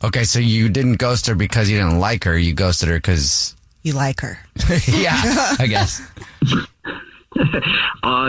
Okay, so you didn't ghost her because you didn't like her. You ghosted her because... You like her. Yeah, I guess.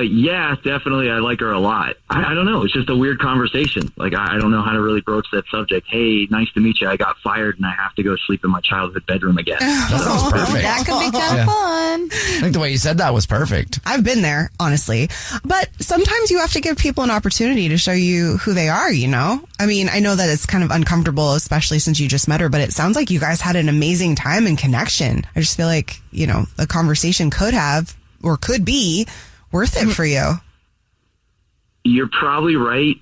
Yeah, definitely. I like her a lot. I don't know. It's just a weird conversation. Like, I don't know how to really broach that subject. Hey, nice to meet you. I got fired and I have to go sleep in my childhood bedroom again. That sounds perfect. That could be kind of fun. I think the way you said that was perfect. I've been there, honestly. But sometimes you have to give people an opportunity to show you who they are, you know? I mean, I know that it's kind of uncomfortable, especially since you just met her, but it sounds like you guys had an amazing time and connection. I just feel like, you know, a conversation could have or could be worth it for you. You're probably right.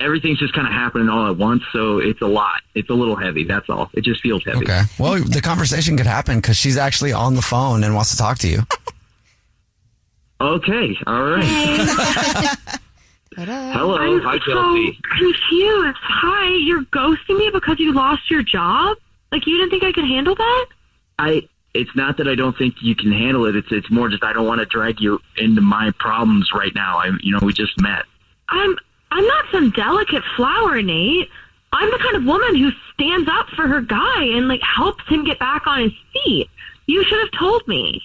Everything's just kind of happening all at once, so it's a lot. It's a little heavy, that's all. It just feels heavy. Okay. Well, the conversation could happen because she's actually on the phone and wants to talk to you. Okay, all right. Hello, hi, Kelsey. So confused. Hi, you're ghosting me because you lost your job? Like, you didn't think I could handle that? It's not that I don't think you can handle it. It's more just I don't want to drag you into my problems right now. We just met. I'm not some delicate flower, Nate. I'm the kind of woman who stands up for her guy and like helps him get back on his feet. You should have told me.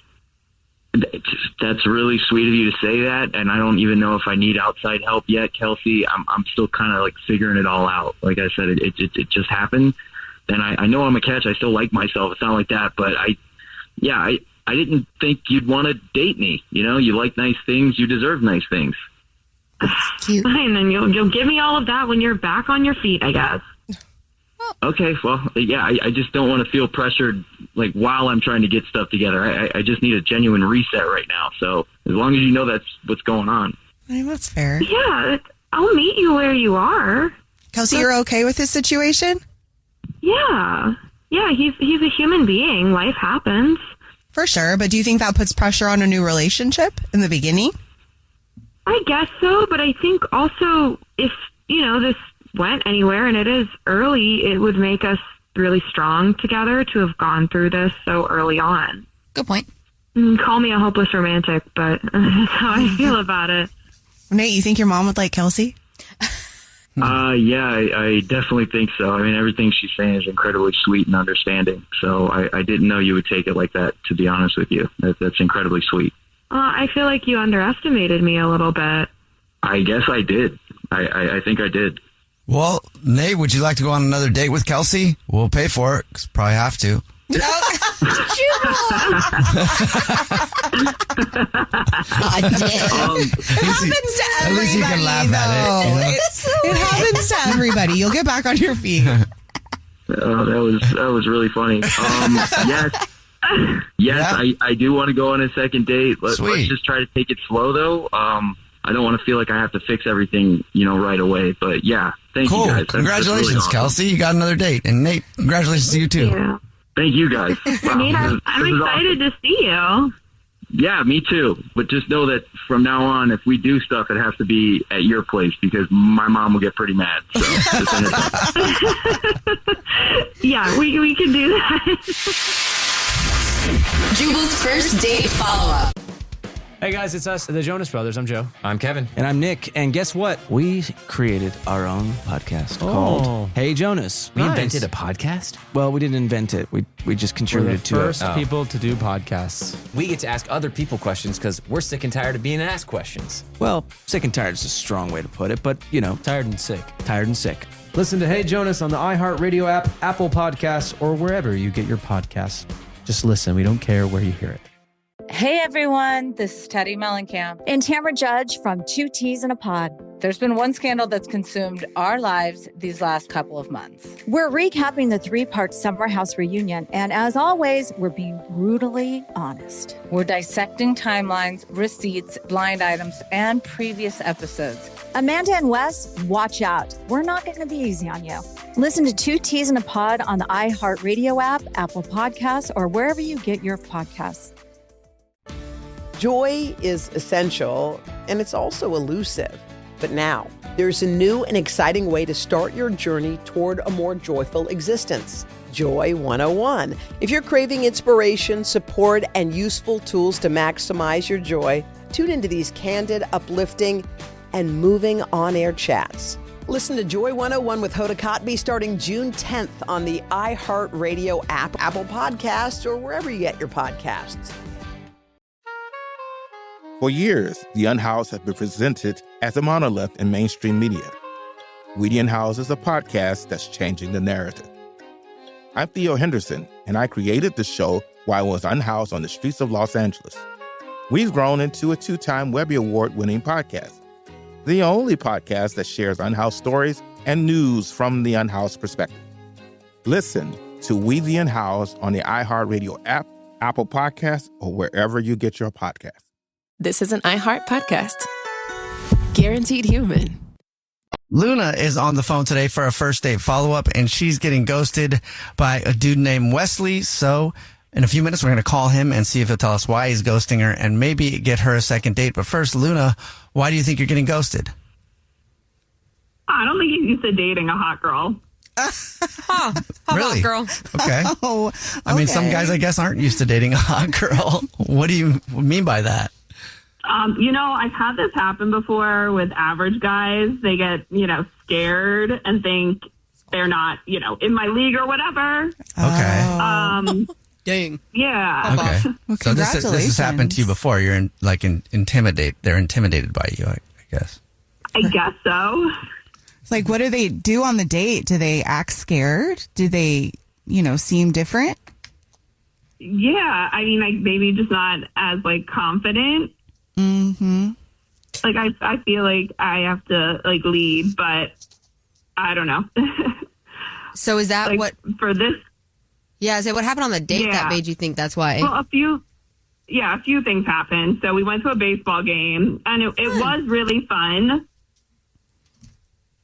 That's really sweet of you to say that, and I don't even know if I need outside help yet, Kelsey. I'm still kind of like figuring it all out. Like I said, it just happened, and I know I'm a catch. I still like myself. It's not like that, but I didn't think you'd want to date me. You know, you like nice things. You deserve nice things. Cute. And then you'll give me all of that when you're back on your feet, I guess. Okay, well, yeah, I just don't want to feel pressured, like, while I'm trying to get stuff together. I just need a genuine reset right now. So as long as you know that's what's going on. I mean, that's fair. Yeah, I'll meet you where you are. Kelsey, you're okay with this situation? Yeah. Yeah, he's a human being. Life happens. For sure, but do you think that puts pressure on a new relationship in the beginning? I guess so, but I think also if, this went anywhere, and it is early. It would make us really strong together to have gone through this so early on. Good point. Call me a hopeless romantic, but that's how I feel about it. Nate, you think your mom would like Kelsey? Yeah, I definitely think so. I mean, everything she's saying is incredibly sweet and understanding. So I didn't know you would take it like that, to be honest with you. That's incredibly sweet. I feel like you underestimated me a little bit. I guess I did. I think I did. Well, Nate, would you like to go on another date with Kelsey? We'll pay for it, 'cause probably have to. At least you can laugh at it. You know? It happens to everybody. You'll get back on your feet. Oh, that was really funny. Yes, I do want to go on a second date. Let's just try to take it slow, though. I don't want to feel like I have to fix everything, right away. But yeah, thank you guys. Congratulations, really awesome. Kelsey. You got another date. And Nate, congratulations to you too. Yeah. Thank you guys. Wow, Nate, I'm this is excited to see you. Yeah, me too. But just know that from now on, if we do stuff, it has to be at your place because my mom will get pretty mad. So yeah, we can do that. Jubal's first date follow-up. Hey guys, it's us, the Jonas Brothers. I'm Joe. I'm Kevin. And I'm Nick. And guess what? We created our own podcast called Hey Jonas. We invented a podcast? Well, we didn't invent it. We just contributed to it. We're the first people to do podcasts. We get to ask other people questions because we're sick and tired of being asked questions. Well, sick and tired is a strong way to put it, but, tired and sick. Tired and sick. Listen to Hey Jonas on the iHeartRadio app, Apple Podcasts, or wherever you get your podcasts. Just listen. We don't care where you hear it. Hey everyone, this is Teddy Mellencamp And Tamara Judge from Two Teas in a Pod. There's been one scandal that's consumed our lives these last couple of months. We're recapping the 3-part Summer House reunion, and as always, we're being brutally honest. We're dissecting timelines, receipts, blind items, and previous episodes. Amanda and Wes, watch out. We're not going to be easy on you. Listen to Two Teas in a Pod on the iHeartRadio app, Apple Podcasts, or wherever you get your podcasts. Joy is essential, and it's also elusive. But now, there's a new and exciting way to start your journey toward a more joyful existence. Joy 101. If you're craving inspiration, support, and useful tools to maximize your joy, tune into these candid, uplifting, and moving on-air chats. Listen to Joy 101 with Hoda Kotb starting June 10th on the iHeartRadio app, Apple Podcasts, or wherever you get your podcasts. For years, The Unhoused has been presented as a monolith in mainstream media. We the Unhoused is a podcast that's changing the narrative. I'm Theo Henderson, and I created the show while I was unhoused on the streets of Los Angeles. We've grown into a 2-time Webby Award-winning podcast, the only podcast that shares unhoused stories and news from the unhoused perspective. Listen to We the Unhoused on the iHeartRadio app, Apple Podcasts, or wherever you get your podcasts. This is an iHeart podcast. Guaranteed human. Luna is on the phone today for a first date follow-up, and she's getting ghosted by a dude named Wesley. So in a few minutes, we're going to call him and see if he'll tell us why he's ghosting her and maybe get her a second date. But first, Luna, why do you think you're getting ghosted? I don't think he's used to dating a hot girl. Really? Hot girl. Okay. I mean, some guys, I guess, aren't used to dating a hot girl. What do you mean by that? I've had this happen before with average guys. They get, scared and think they're not, in my league or whatever. Okay. Dang. Yeah. Okay. Well, So this has happened to you before. You're intimidated. They're intimidated by you, I guess. I guess so. Like, what do they do on the date? Do they act scared? Do they, seem different? Yeah. I mean, maybe just not as, confident. Mm-hmm. I feel like I have to, lead, but I don't know. So is that what... For this... Yeah, is it what happened on the date that made you think that's why? Well, a few things happened. So we went to a baseball game, and it was really fun.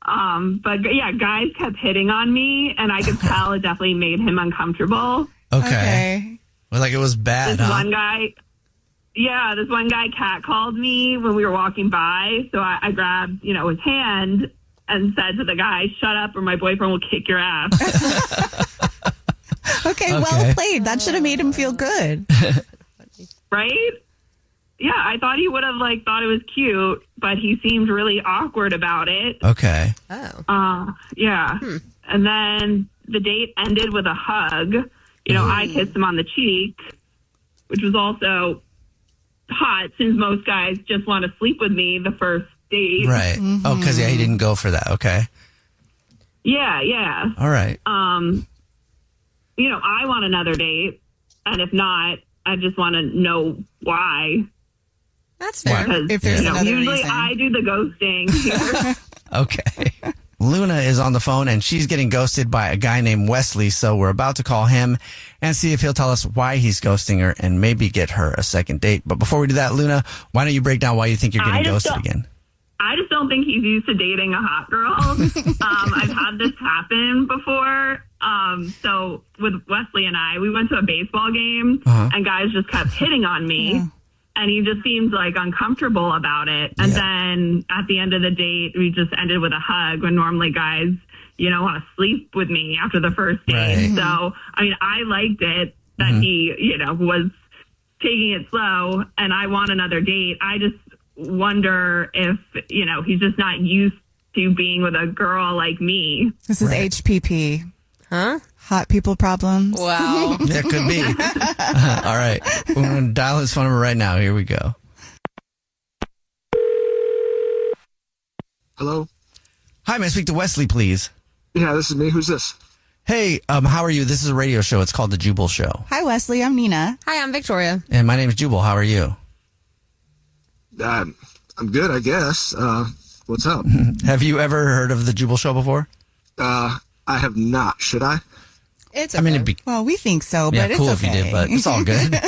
But yeah, guys kept hitting on me, and I could tell it definitely made him uncomfortable. Okay. Well, it was bad, This one guy catcalled me when we were walking by. So I grabbed, his hand, and said to the guy, "Shut up or my boyfriend will kick your ass." Okay, well played. That should have made him feel good. Right? Yeah, I thought he would have thought it was cute, but he seemed really awkward about it. Okay. Oh. Yeah. And then the date ended with a hug. You know, I kissed him on the cheek, which was also hot since most guys just want to sleep with me the first date. Right. Oh, because he didn't go for that. Okay. Yeah. All right. You know, I want another date, and if not, I just want to know why. That's fair. Because, If there's another usually reason. I do the ghosting. Okay. Luna is on the phone and she's getting ghosted by a guy named Wesley. So we're about to call him and see if he'll tell us why he's ghosting her and maybe get her a second date. But before we do that, Luna, why don't you break down why you think you're getting ghosted again? I just don't think he's used to dating a hot girl. I've had this happen before. So with Wesley and I, we went to a baseball game and guys just kept hitting on me. And he just seemed uncomfortable about it. And then at the end of the date, we just ended with a hug when normally guys, want to sleep with me after the first date. Right. So, I mean, I liked it that he, was taking it slow and I want another date. I just wonder if, he's just not used to being with a girl like me. This is HPP. Huh? Hot people problems. Wow. That could be. All right. We're going to dial his phone number right now. Here we go. Hello? Hi, may I speak to Wesley, please? Yeah, this is me. Who's this? Hey, how are you? This is a radio show. It's called The Jubal Show. Hi, Wesley. I'm Nina. Hi, I'm Victoria. And my name is Jubal. How are you? I'm good, I guess. What's up? Have you ever heard of The Jubal Show before? I have not. Should I? It's I mean, it'd be Well, we think so, but cool it's okay. if you did, but it's all good.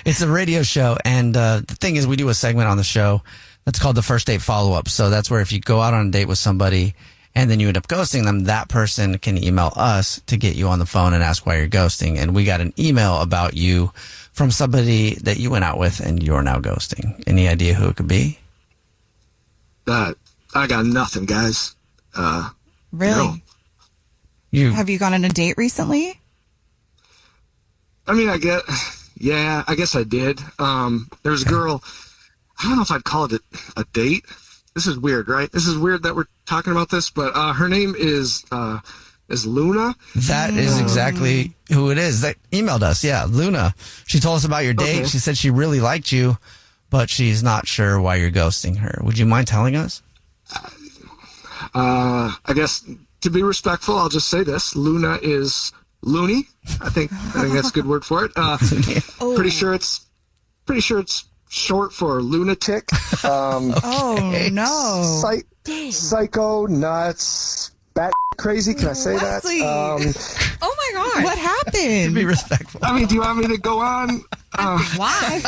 It's a radio show, and the thing is, we do a segment on the show that's called the first date follow-up. So that's where if you go out on a date with somebody and then you end up ghosting them, that person can email us to get you on the phone and ask why you're ghosting. And we got an email about you from somebody that you went out with and you're now ghosting. Any idea who it could be? I got nothing, guys. Really? No. Have you gone on a date recently? I mean, I guess I did. There was a girl, I don't know if I'd call it a date. This is weird, right? This is weird that we're talking about this, but her name is Luna. That is exactly who it is that emailed us. Yeah, Luna. She told us about your date. Okay. She said she really liked you, but she's not sure why you're ghosting her. Would you mind telling us? I guess to be respectful, I'll just say this. Luna is loony. I think that's a good word for it. Pretty sure it's short for lunatic. No. Psycho, nuts, bat crazy. Can I say Wesley. that? Oh my God. What happened? Be respectful. I mean, do you want me to go on? Why?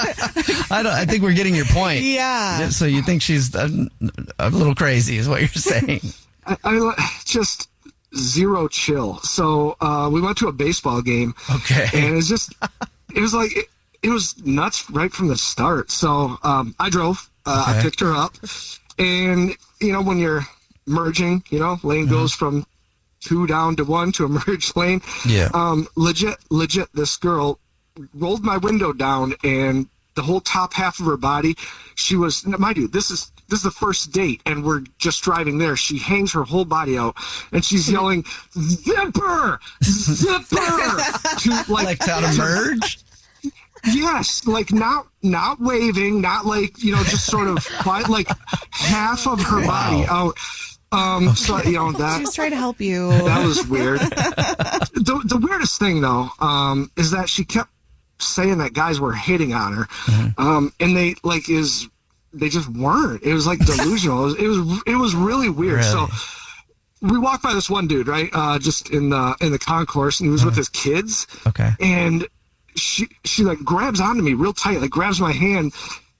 I think we're getting your point. Yeah. So you think she's a little crazy, is what you're saying? I just zero chill. So we went to a baseball game. Okay. And it was nuts right from the start. So I drove. I picked her up. And, when you're merging, lane goes from 2 down to 1 to a merged lane. Yeah. Legit, this girl rolled my window down and the whole top half of her body, she was, mind you, this is the first date and we're just driving there. She hangs her whole body out and she's yelling, "Zipper! Zipper!" to merge? Yes, not waving, not just sort of quiet, half of her body out. So that She was trying to help you. that was weird. The weirdest thing though, is that she kept saying that guys were hitting on her, and they just weren't. It was delusional. It was really weird. Really? So we walked by this one dude, right, just in the concourse, and he was with his kids. Okay. And she grabs onto me real tight, grabs my hand,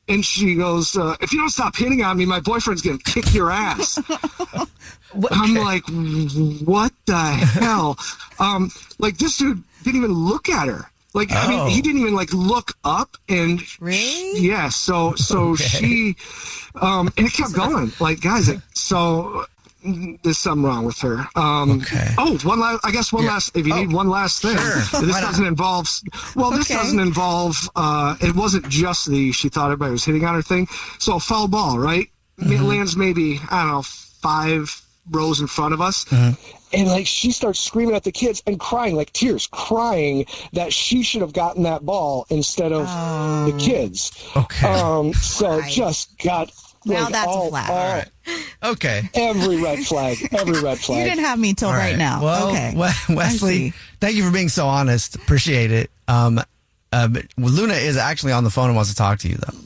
and she goes, "If you don't stop hitting on me, my boyfriend's gonna kick your ass." I'm like, what the hell? This dude didn't even look at her. I mean, he didn't even look up. And really? Yeah. So she, and it kept going. Guys. So there's something wrong with her. Okay. Oh, one last. If you need one last thing, this doesn't involve. Well, this doesn't involve. It wasn't just she thought everybody was hitting on her thing. So a foul ball, right? It lands maybe 5 rows in front of us. And like she starts screaming at the kids and crying, like tears, crying that she should have gotten that ball instead of the kids. Okay. So just got now that's a flag. Okay. Every red flag. Every red flag. You didn't have me till right now. Well, okay. Wesley, thank you for being so honest. Appreciate it. But Luna is actually on the phone and wants to talk to you, though.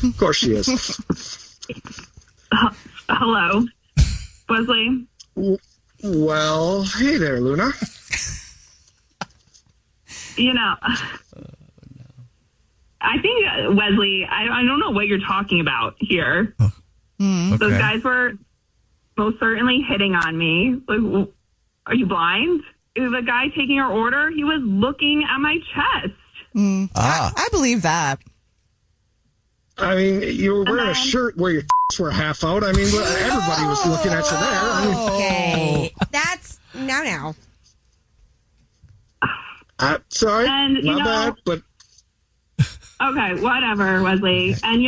Of course she is. Hello, Wesley. Well, hey there, Luna. I think, Wesley, I don't know what you're talking about here. Those guys were most certainly hitting on me. Like, are you blind? The guy taking our order, he was looking at my chest. I believe that. I mean, you were wearing a shirt where your were half out. I mean, everybody was looking at you there. I mean, okay. That's now. Sorry, and, not bad, but... Okay, whatever, Wesley. And,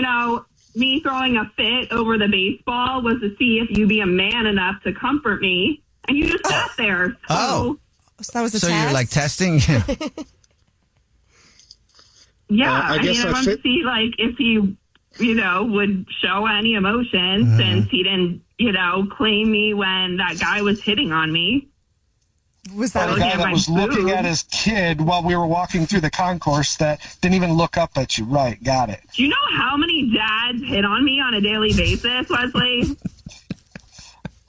me throwing a fit over the baseball was to see if you'd be a man enough to comfort me. And you just sat there. So that was a so test? you're like testing? Yeah, I wanted to see, like, if he, would show any emotion since he didn't, claim me when that guy was hitting on me. Was that the guy that was looking at his kid while we were walking through the concourse that didn't even look up at you? Right, got it. Do you know how many dads hit on me on a daily basis, Wesley?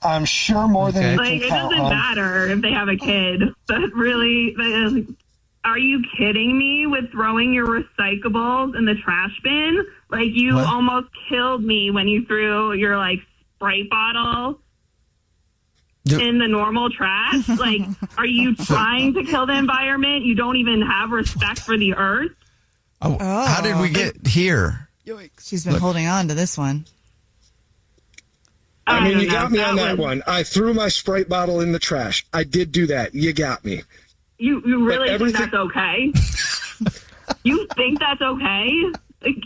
I'm sure more than you like, can it count doesn't on. matter if they have a kid. But really, are you kidding me with throwing your recyclables in the trash bin? Like, you almost killed me when you threw your, like, Sprite bottle in the normal trash. Like, are you trying to kill the environment? You don't even have respect for the earth? How did we get here? She's been holding on to this one. I mean, you got me on that one. I threw my Sprite bottle in the trash. I did do that. You got me. You really think that's okay? You think that's okay? Like,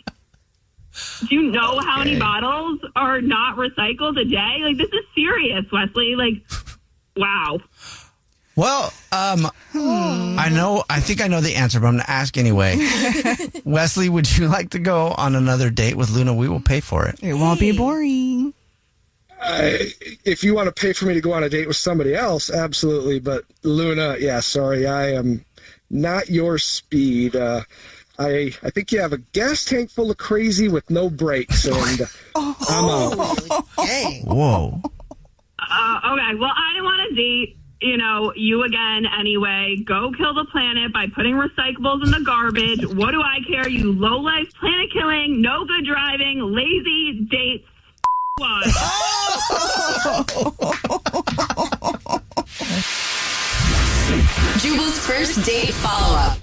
do you know how many bottles are not recycled a day? Like, this is serious, Wesley. Like, wow. Well, I think I know the answer, but I'm going to ask anyway. Wesley, would you like to go on another date with Luna? We will pay for it. It won't be boring. If you want to pay for me to go on a date with somebody else, absolutely. But Luna, sorry, I am not your speed. I think you have a gas tank full of crazy with no brakes, and I'm out. Whoa. Okay, well, I don't want to date, you again anyway. Go kill the planet by putting recyclables in the garbage. What do I care, you low-life, planet-killing, no-good driving, lazy date squad. Jubal's first date follow-up.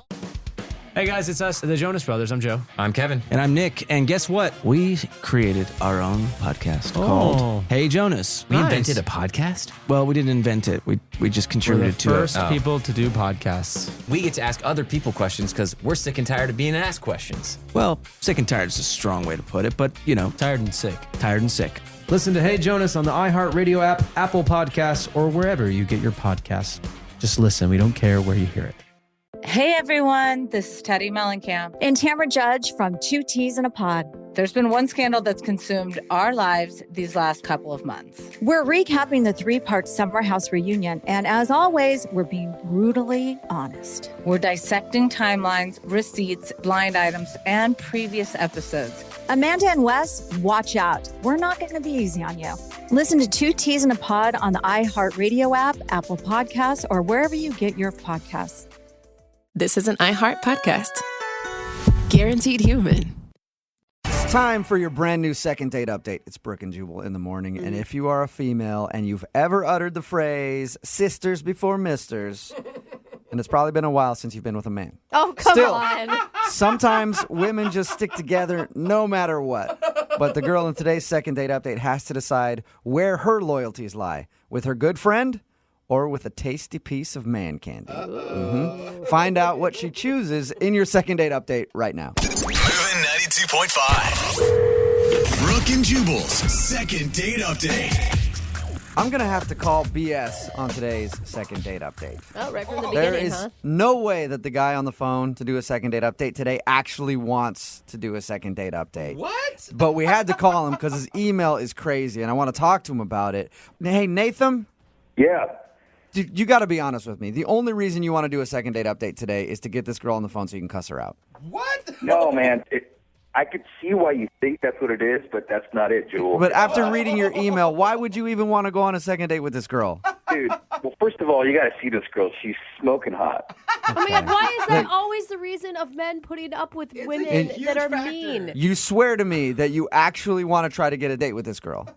Hey guys, it's us, the Jonas Brothers. I'm Joe. I'm Kevin. And I'm Nick. And guess what? We created our own podcast called Hey Jonas. We invented a podcast? Well, we didn't invent it. We just contributed to it. We're the first people to do podcasts. We get to ask other people questions because we're sick and tired of being asked questions. Well, sick and tired is a strong way to put it, but, tired and sick. Tired and sick. Listen to Hey Jonas on the iHeartRadio app, Apple Podcasts, or wherever you get your podcasts. Just listen. We don't care where you hear it. Hey everyone, this is Teddy Mellencamp and Tamara Judge from Two Teas in a Pod. There's been one scandal that's consumed our lives these last couple of months. We're recapping the 3-part Summer House reunion, and as always, we're being brutally honest. We're dissecting timelines, receipts, blind items, and previous episodes. Amanda and Wes, watch out. We're not going to be easy on you. Listen to Two Teas in a Pod on the iHeartRadio app, Apple Podcasts, or wherever you get your podcasts. This is an iHeart podcast. Guaranteed human. It's time for your brand new second date update. It's Brooke and Jubal in the morning. And if you are a female and you've ever uttered the phrase sisters before misters, and it's probably been a while since you've been with a man. Oh, come on. Sometimes women just stick together no matter what. But the girl in today's second date update has to decide where her loyalties lie, with her good friend or with a tasty piece of man candy. Find out what she chooses in your second date update right now. Moving 92.5. Brooke and Jubal's second date update. I'm going to have to call BS on today's second date update. Oh, right from the There beginning, is no way that the guy on the phone to do a second date update today actually wants to do a second date update. What? But we had to call him because his email is crazy, and I want to talk to him about it. Hey, Nathan? Yeah. Dude, you got to be honest with me. The only reason you want to do a second date update today is to get this girl on the phone so you can cuss her out. What? No, man. I could see why you think that's what it is, but that's not it, Jewel. But after reading your email, why would you even want to go on a second date with this girl? Dude, well, first of all, you got to see this girl. She's smoking hot. Oh my God, why is that always the reason of men putting up with women that are mean? You swear to me that you actually want to try to get a date with this girl.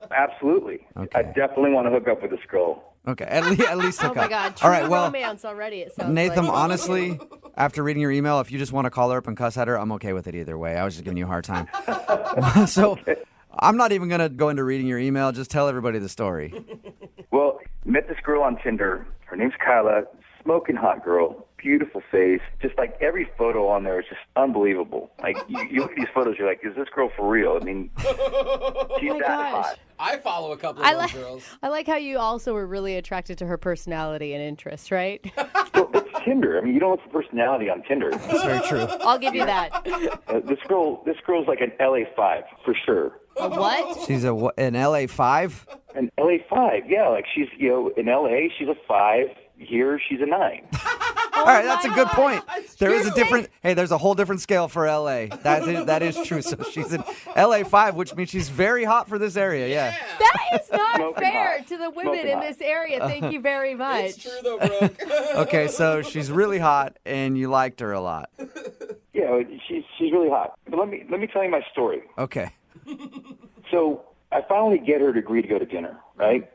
Absolutely. Okay. I definitely want to hook up with this girl. Okay, at least hook Oh my up. God, All right, well, romance already, it sounds Nathan, like. honestly, after reading your email, if you just want to call her up and cuss at her, I'm okay with it either way. I was just giving you a hard time. So I'm not even going to go into reading your email. Just tell everybody the story. Well, met this girl on Tinder. Her name's Kyla. Smoking hot girl. Beautiful face. Just like every photo on there is just unbelievable. Like you look at these photos, you're like, is this girl for real? I mean, she's my that gosh. hot. I follow a couple of those girls. I like how you also were really attracted to her personality and interests, right? Well, it's Tinder. I mean, you don't look for personality on Tinder. That's very true. I'll give you that. This girl's like an LA5 for sure. A what? She's an LA5? An LA5, yeah. Like she's, in LA, she's a 5. Here, she's a 9. All right, that's a good point. There is a different. Hey, there's a whole different scale for LA. That is true. So she's an LA5, which means she's very hot for this area. Yeah. That is not Smoking fair hot. to the women Smoking in hot. this area. Thank you very much. It's true though, Brooke. Okay, so she's really hot, and you liked her a lot. Yeah, she's really hot. But let me tell you my story. Okay. So I finally get her to agree to go to dinner, right?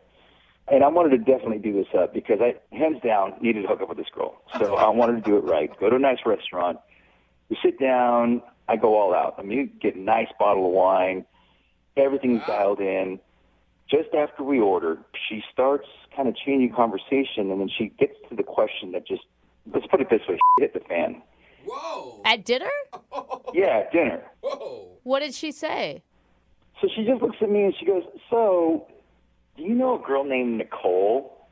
And I wanted to definitely do this up because I, hands down, needed to hook up with this girl. So I wanted to do it right. Go to a nice restaurant. We sit down. I go all out. I mean, you get a nice bottle of wine. Everything's dialed in. Just after we order, she starts kind of changing conversation, and then she gets to the question that just, let's put it this way, hit the fan. Whoa. At dinner? Yeah, at dinner. Whoa. What did she say? So she just looks at me and she goes, so, do you know a girl named Nicole?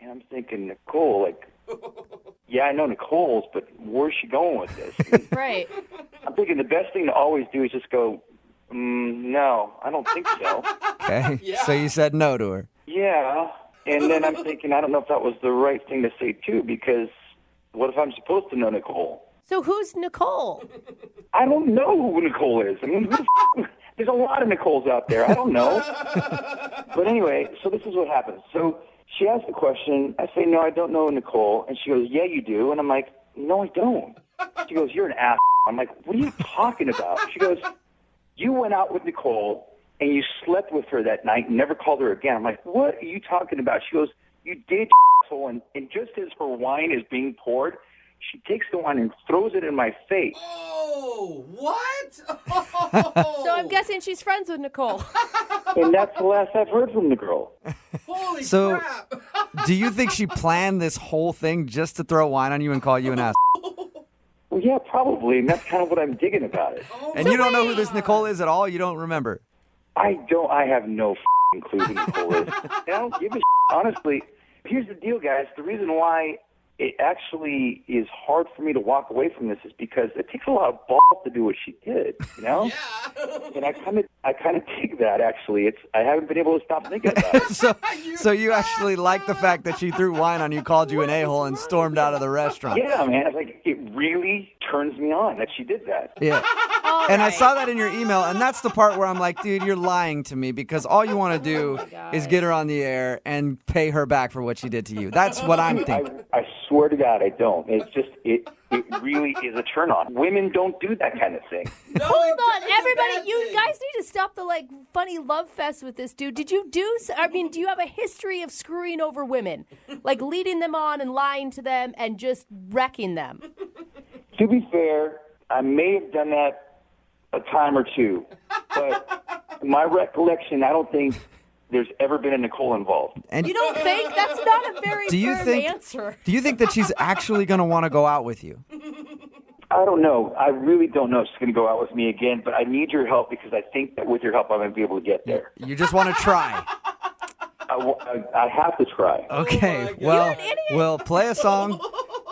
And I'm thinking, Nicole, like, yeah, I know Nicole's, but where's she going with this? Right. I'm thinking the best thing to always do is just go, no, I don't think so. Okay. So you said no to her. Yeah. And then I'm thinking, I don't know if that was the right thing to say, too, because what if I'm supposed to know Nicole? So who's Nicole? I don't know who Nicole is. I mean, there's a lot of Nicoles out there. I don't know. But anyway, so this is what happens. So she asks the question. I say, no, I don't know Nicole. And she goes, yeah, you do. And I'm like, no, I don't. She goes, you're an ass. I'm like, what are you talking about? She goes, you went out with Nicole and you slept with her that night and never called her again. I'm like, what are you talking about? She goes, you did, asshole. And just as her wine is being poured, she takes the wine and throws it in my face. Oh, what? So I'm guessing she's friends with Nicole. And that's the last I've heard from the girl. Holy So, crap. do you think she planned this whole thing just to throw wine on you and call you an ass? Well, yeah, probably. And that's kind of what I'm digging about it. And you don't know who this Nicole is at all? You don't remember? I have no clue who Nicole is. And I don't give a honestly. Here's the deal, guys. The reason why it actually is hard for me to walk away from this is because it takes a lot of balls to do what she did, you know? Yeah. And I kind of dig that, actually. I haven't been able to stop thinking about it. So you actually like the fact that she threw wine on you, called you an a-hole, and stormed out of the restaurant. Yeah, man. Like, it really turns me on that she did that. Yeah. And I saw that in your email, and that's the part where I'm like, dude, you're lying to me because all you want to do is get her on the air and pay her back for what she did to you. That's what I'm thinking. I swear to God, I don't. It's just, it really is a turn on. Women don't do that kind of thing. Hold on, everybody. You guys need to stop the funny love fest with this dude. Do you have a history of screwing over women? Like leading them on and lying to them and just wrecking them? To be fair, I may have done that a time or two. But my recollection, I don't think there's ever been a Nicole involved. And You don't think? That's not a very firm answer. Do you think that she's actually going to want to go out with you? I don't know. I really don't know if she's going to go out with me again, but I need your help because I think that with your help, I'm going to be able to get there. You just want to try. I have to try. Okay, well, we'll play a song,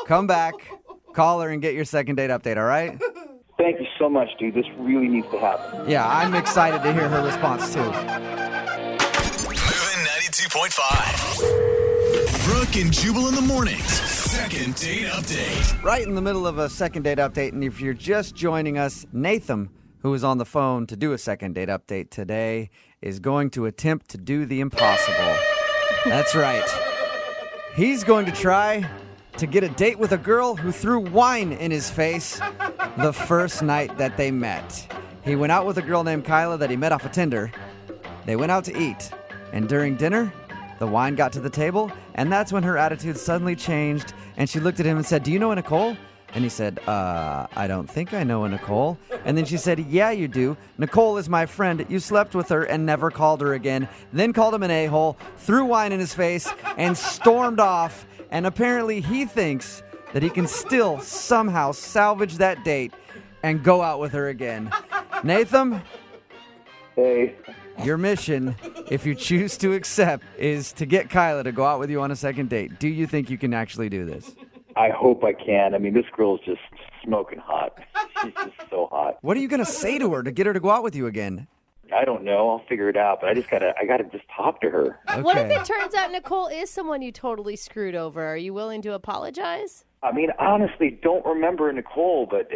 come back, call her, and get your second date update, all right? Thank you so much, dude. This really needs to happen. Yeah, I'm excited to hear her response, too. Moving 92.5. Brooke and Jubal in the mornings. Second date update. Right in the middle of a second date update, and if you're just joining us, Nathan, who is on the phone to do a second date update today, is going to attempt to do the impossible. That's right. He's going to try to get a date with a girl who threw wine in his face the first night that they met. He went out with a girl named Kyla that he met off of Tinder. They went out to eat, and during dinner, the wine got to the table, and that's when her attitude suddenly changed, and she looked at him and said, "Do you know a Nicole?" And he said, I don't think I know a Nicole. And then she said, "Yeah, you do. Nicole is my friend. You slept with her and never called her again." Then called him an a-hole, threw wine in his face, and stormed off. And apparently he thinks that he can still somehow salvage that date and go out with her again. Nathan? Hey. Your mission, if you choose to accept, is to get Kyla to go out with you on a second date. Do you think you can actually do this? I hope I can. I mean, this girl's just smoking hot. She's just so hot. What are you going to say to her to get her to go out with you again? I don't know. I'll figure it out, but I gotta just talk to her. Okay. What if it turns out Nicole is someone you totally screwed over? Are you willing to apologize? I mean, honestly, don't remember Nicole, but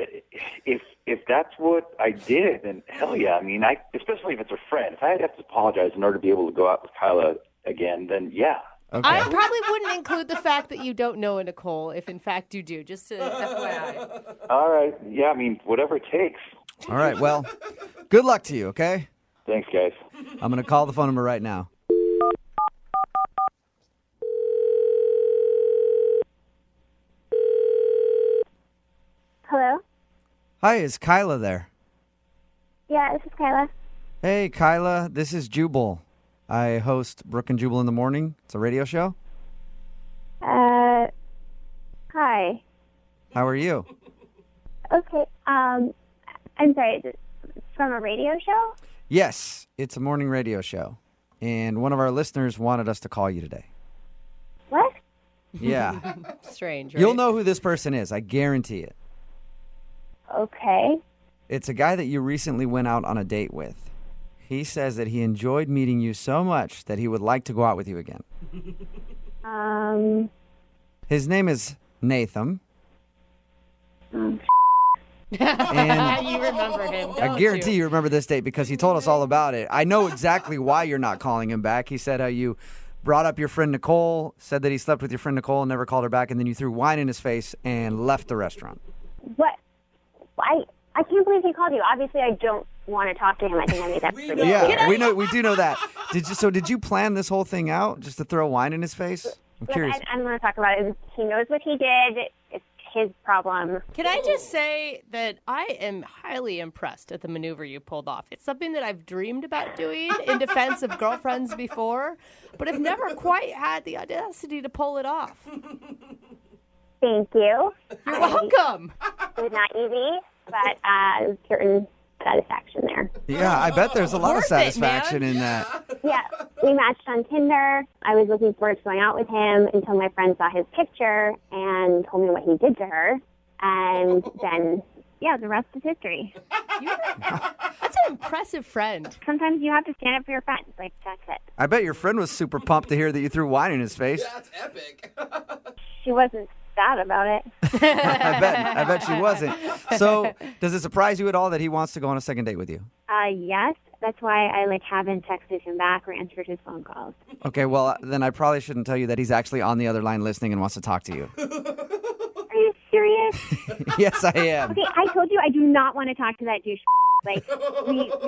if that's what I did, then hell yeah. I mean, especially if it's a friend. If I had to apologize in order to be able to go out with Kyla again, then yeah. Okay. I probably wouldn't include the fact that you don't know a Nicole if, in fact, you do. Just to FYI. All right. Yeah, I mean, whatever it takes. All right, well, good luck to you, okay? Thanks, guys. I'm going to call the phone number right now. Hello? Hi, is Kyla there? Yeah, this is Kyla. Hey, Kyla, this is Jubal. I host Brooke and Jubal in the morning. It's a radio show. Hi. How are you? Okay, I'm sorry, it's from a radio show? Yes, it's a morning radio show. And one of our listeners wanted us to call you today. What? Yeah. Strange, right? You'll know who this person is. I guarantee it. Okay. It's a guy that you recently went out on a date with. He says that he enjoyed meeting you so much that he would like to go out with you again. His name is Nathan. And you remember him, don't I guarantee you remember this date because he told us all about it. I know exactly why you're not calling him back. He said how you brought up your friend Nicole, said that he slept with your friend Nicole and never called her back, and then you threw wine in his face and left the restaurant. What? I can't believe he called you. Obviously, I don't want to talk to him. I think I made that pretty clear. Yeah, we do know that. Did you plan this whole thing out just to throw wine in his face? I'm curious. I don't want to talk about it. He knows what he did. It's his problem. Can I just say that I am highly impressed at the maneuver you pulled off. It's something that I've dreamed about doing in defense of girlfriends before, but I've never quite had the audacity to pull it off. Thank you. You're welcome. It was not easy, but certain satisfaction there. Yeah, I bet there's a lot of Worth it, satisfaction man. in that. Yeah, we matched on Tinder. I was looking forward to going out with him until my friend saw his picture and told me what he did to her. And then, yeah, the rest is history. That's an impressive friend. Sometimes you have to stand up for your friends. Like, that's it. I bet your friend was super pumped to hear that you threw wine in his face. That's epic. She wasn't sad about it. I bet she wasn't. So, does it surprise you at all that he wants to go on a second date with you? Yes. That's why I haven't texted him back or answered his phone calls. Okay, well, then I probably shouldn't tell you that he's actually on the other line listening and wants to talk to you. Are you serious? Yes, I am. Okay, I told you I do not want to talk to that douche. We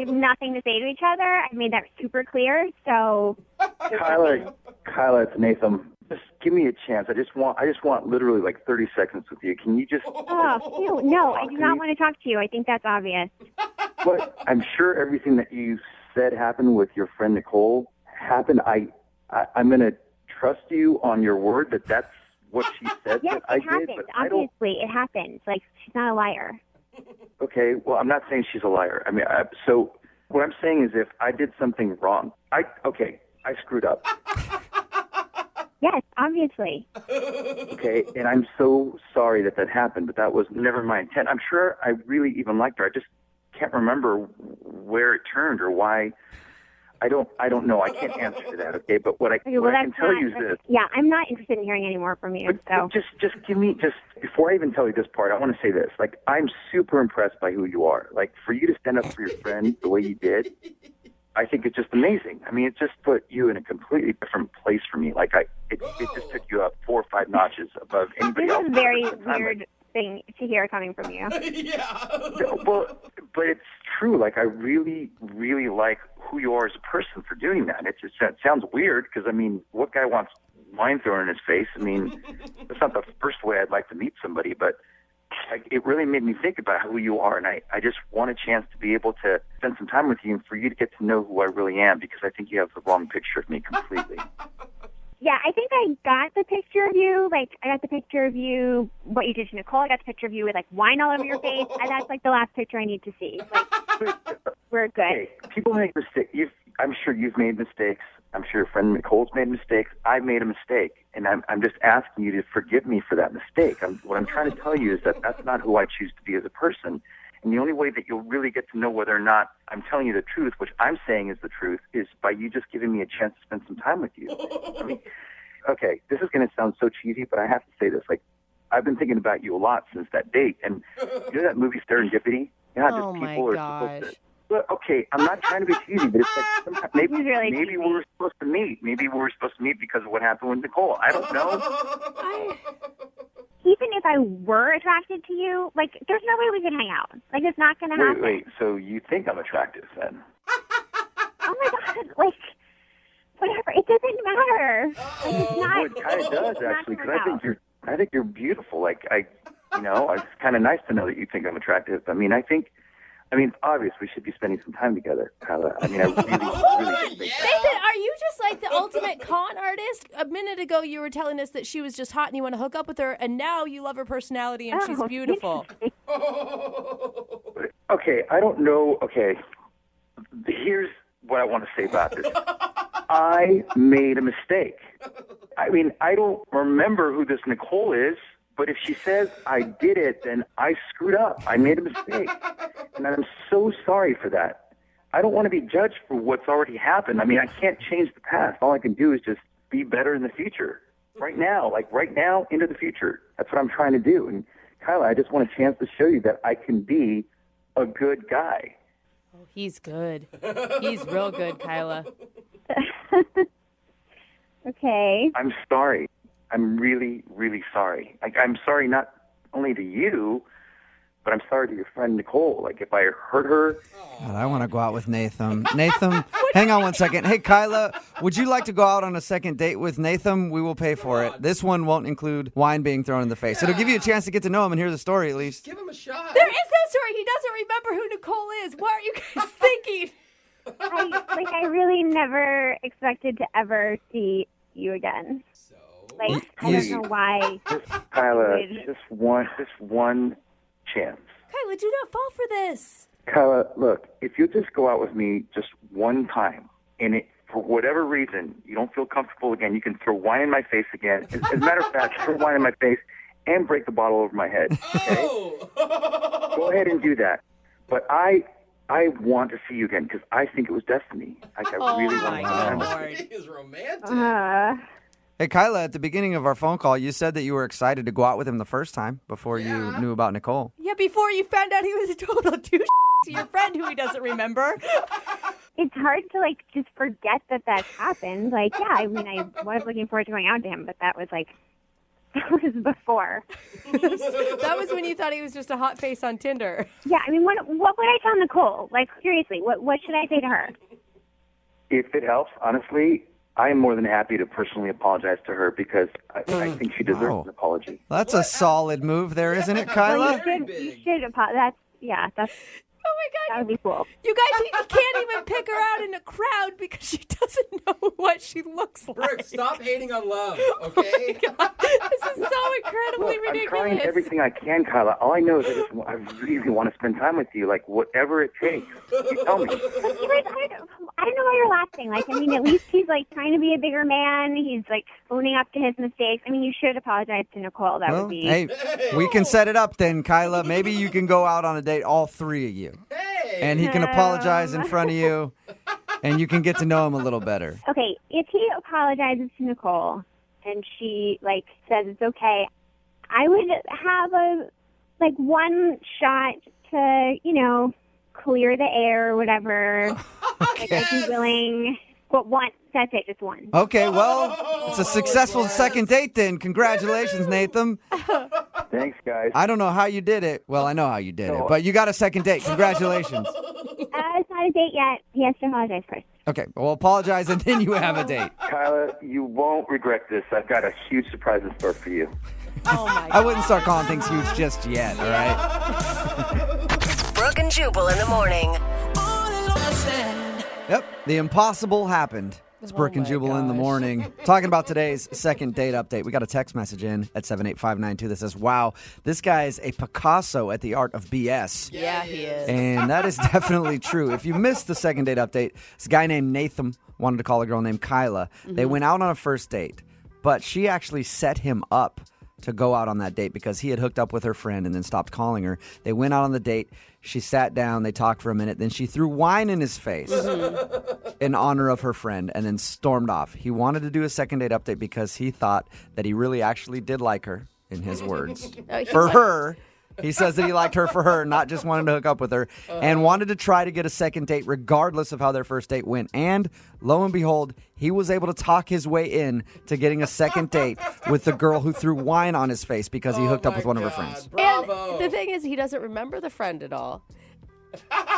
have nothing to say to each other. I've made that super clear. So, Kyla, it's Nathan. Just give me a chance. I just want literally 30 seconds with you. Can you just? no, I do not want to talk to you. I think that's obvious. But I'm sure everything that you said happened with your friend Nicole happened. I'm going to trust you on your word that that's what she said Yes, that I it happened. did. But I don't. Obviously, it happened. Like, she's not a liar. Okay, well, I'm not saying she's a liar. I mean, so what I'm saying is if I did something wrong, I screwed up. Yes, obviously. Okay, and I'm so sorry that happened, but that was never my intent. I'm sure I really even liked her. I just can't remember where it turned or why. I don't know. I can't answer to that, okay? But what I can tell you is this. Yeah, I'm not interested in hearing any more from you. So Just give me, before I even tell you this part, I want to say this. Like, I'm super impressed by who you are. Like, for you to stand up for your friend the way you did, I think it's just amazing. I mean, it just put you in a completely different place for me. Like, it just took you up 4 or 5 notches above anybody this else. is a very weird thing to hear coming from you. Well, but it's true. Like, I really, really like who you are as a person for doing that. It sounds weird because, I mean, what guy wants wine thrown in his face? I mean, that's not the first way I'd like to meet somebody, but it really made me think about who you are, and I just want a chance to be able to spend some time with you and for you to get to know who I really am, because I think you have the wrong picture of me completely. Yeah, I think I got the picture of you. Like, I got the picture of you, what you did to Nicole. I got the picture of you with, like, wine all over your face. And that's, like, the last picture I need to see. Like, we're good. Hey, people make mistakes. I'm sure you've made mistakes. I'm sure your friend Nicole's made mistakes. I've made a mistake, and I'm just asking you to forgive me for that mistake. What I'm trying to tell you is that that's not who I choose to be as a person. And the only way that you'll really get to know whether or not I'm telling you the truth, which I'm saying is the truth, is by you just giving me a chance to spend some time with you. I mean, okay, this is going to sound so cheesy, but I have to say this. Like, I've been thinking about you a lot since that date. And you know that movie Serendipity? Yeah, Oh, just my people are gosh. supposed to. Well, okay, I'm not trying to be cheesy, but it's like sometimes maybe we were supposed to meet. Maybe we were supposed to meet because of what happened with Nicole. I don't know. Even if I were attracted to you, like, there's no way we can hang out. Like, it's not going to happen. Wait, so you think I'm attractive then? Oh, my God. Like, whatever. It doesn't matter. Like, it's not. Well, it kind of does, it's not actually, gonna because work I think you're beautiful. Like, it's kind of nice to know that you think I'm attractive. I mean, obviously, we should be spending some time together, Kyla. I mean, I really think that. Nathan, are you just like the ultimate con artist? A minute ago, you were telling us that she was just hot and you want to hook up with her, and now you love her personality and she's beautiful. Okay, I don't know. Okay, here's what I want to say about this. I made a mistake. I mean, I don't remember who this Nicole is, but if she says I did it, then I screwed up. I made a mistake. And I'm so sorry for that. I don't want to be judged for what's already happened. I mean, I can't change the past. All I can do is just be better in the future. Right now, into the future. That's what I'm trying to do. And Kyla, I just want a chance to show you that I can be a good guy. Oh, he's good. He's real good, Kyla. Okay. I'm sorry. I'm really, really sorry. Like, I'm sorry not only to you, but I'm sorry to your friend Nicole. Like, if I hurt her. God, I want to go out with Nathan. Nathan, hang on one second. Hey, Kyla, would you like to go out on a second date with Nathan? We will pay for it. This one won't include wine being thrown in the face. It'll give you a chance to get to know him and hear the story at least. Give him a shot. There is no story. He doesn't remember who Nicole is. What are you guys thinking? I really never expected to ever see you again. Like, I don't know why. Kyla, just one chance. Kyla, do not fall for this. Kyla, look, if you just go out with me just one time, and for whatever reason you don't feel comfortable again, you can throw wine in my face again. As a matter of fact, throw wine in my face and break the bottle over my head. Okay? Go ahead and do that. But I want to see you again because I think it was destiny. Like, I really want to. He is romantic. Hey, Kyla, at the beginning of our phone call, you said that you were excited to go out with him the first time before you knew about Nicole. Yeah, before you found out he was a total douche to your friend who he doesn't remember. It's hard to, like, just forget that happened. Like, yeah, I mean, I was looking forward to going out to him, but that was before. That was when you thought he was just a hot face on Tinder. Yeah, I mean, what would I tell Nicole? Like, seriously, what should I say to her? If it helps, honestly, I am more than happy to personally apologize to her because I think she deserves an apology. That's a solid move there, isn't it, Kyla? Well, you should apologize. That's. Oh my God. That would be cool. You guys, he can't even pick her out in a crowd because she doesn't know what she looks like. Brooke, stop hating on love, okay? Oh this is so incredibly Look, I'm ridiculous. trying everything I can, Kyla. All I know is I really want to spend time with you, like whatever it takes. You tell me. I don't know why you're laughing. Like, I mean, at least he's like trying to be a bigger man. He's like owning up to his mistakes. I mean, you should apologize to Nicole. That Well, would be. hey, we can set it up then, Kyla. Maybe you can go out on a date, all three of you. And he can apologize in front of you, and you can get to know him a little better. Okay, if he apologizes to Nicole and she like says it's okay, I would have one shot to, clear the air or whatever. Like I'd be willing, but one. That's it, just one. Okay, well, it's a successful second date then. Congratulations, Nathan. Thanks, guys. I don't know how you did it. Well, I know how you did it, but you got a second date. Congratulations. It's not a date yet. He has to apologize first. Okay, well, apologize and then you have a date. Kyla, you won't regret this. I've got a huge surprise in store for you. Oh my God. I wouldn't start calling things huge just yet, all right? Brooke and Jubal in the morning. Yep, the impossible happened. It's Brooke and Jubal in the morning. Talking about today's second date update. We got a text message in at 78592 that says, wow, this guy is a Picasso at the art of BS. Yeah, he is. And that is definitely true. If you missed the second date update, this guy named Nathan wanted to call a girl named Kyla. They went out on a first date, but she actually set him up to go out on that date because he had hooked up with her friend and then stopped calling her. They went out on the date. She sat down. They talked for a minute. Then she threw wine in his face in honor of her friend and then stormed off. He wanted to do a second date update because he thought that he really actually did like her, in his words. For her. He says that he liked her for her, not just wanted to hook up with her, and wanted to try to get a second date regardless of how their first date went. And lo and behold, he was able to talk his way in to getting a second date with the girl who threw wine on his face because he hooked up with one of her friends. Bravo. And the thing is, he doesn't remember the friend at all.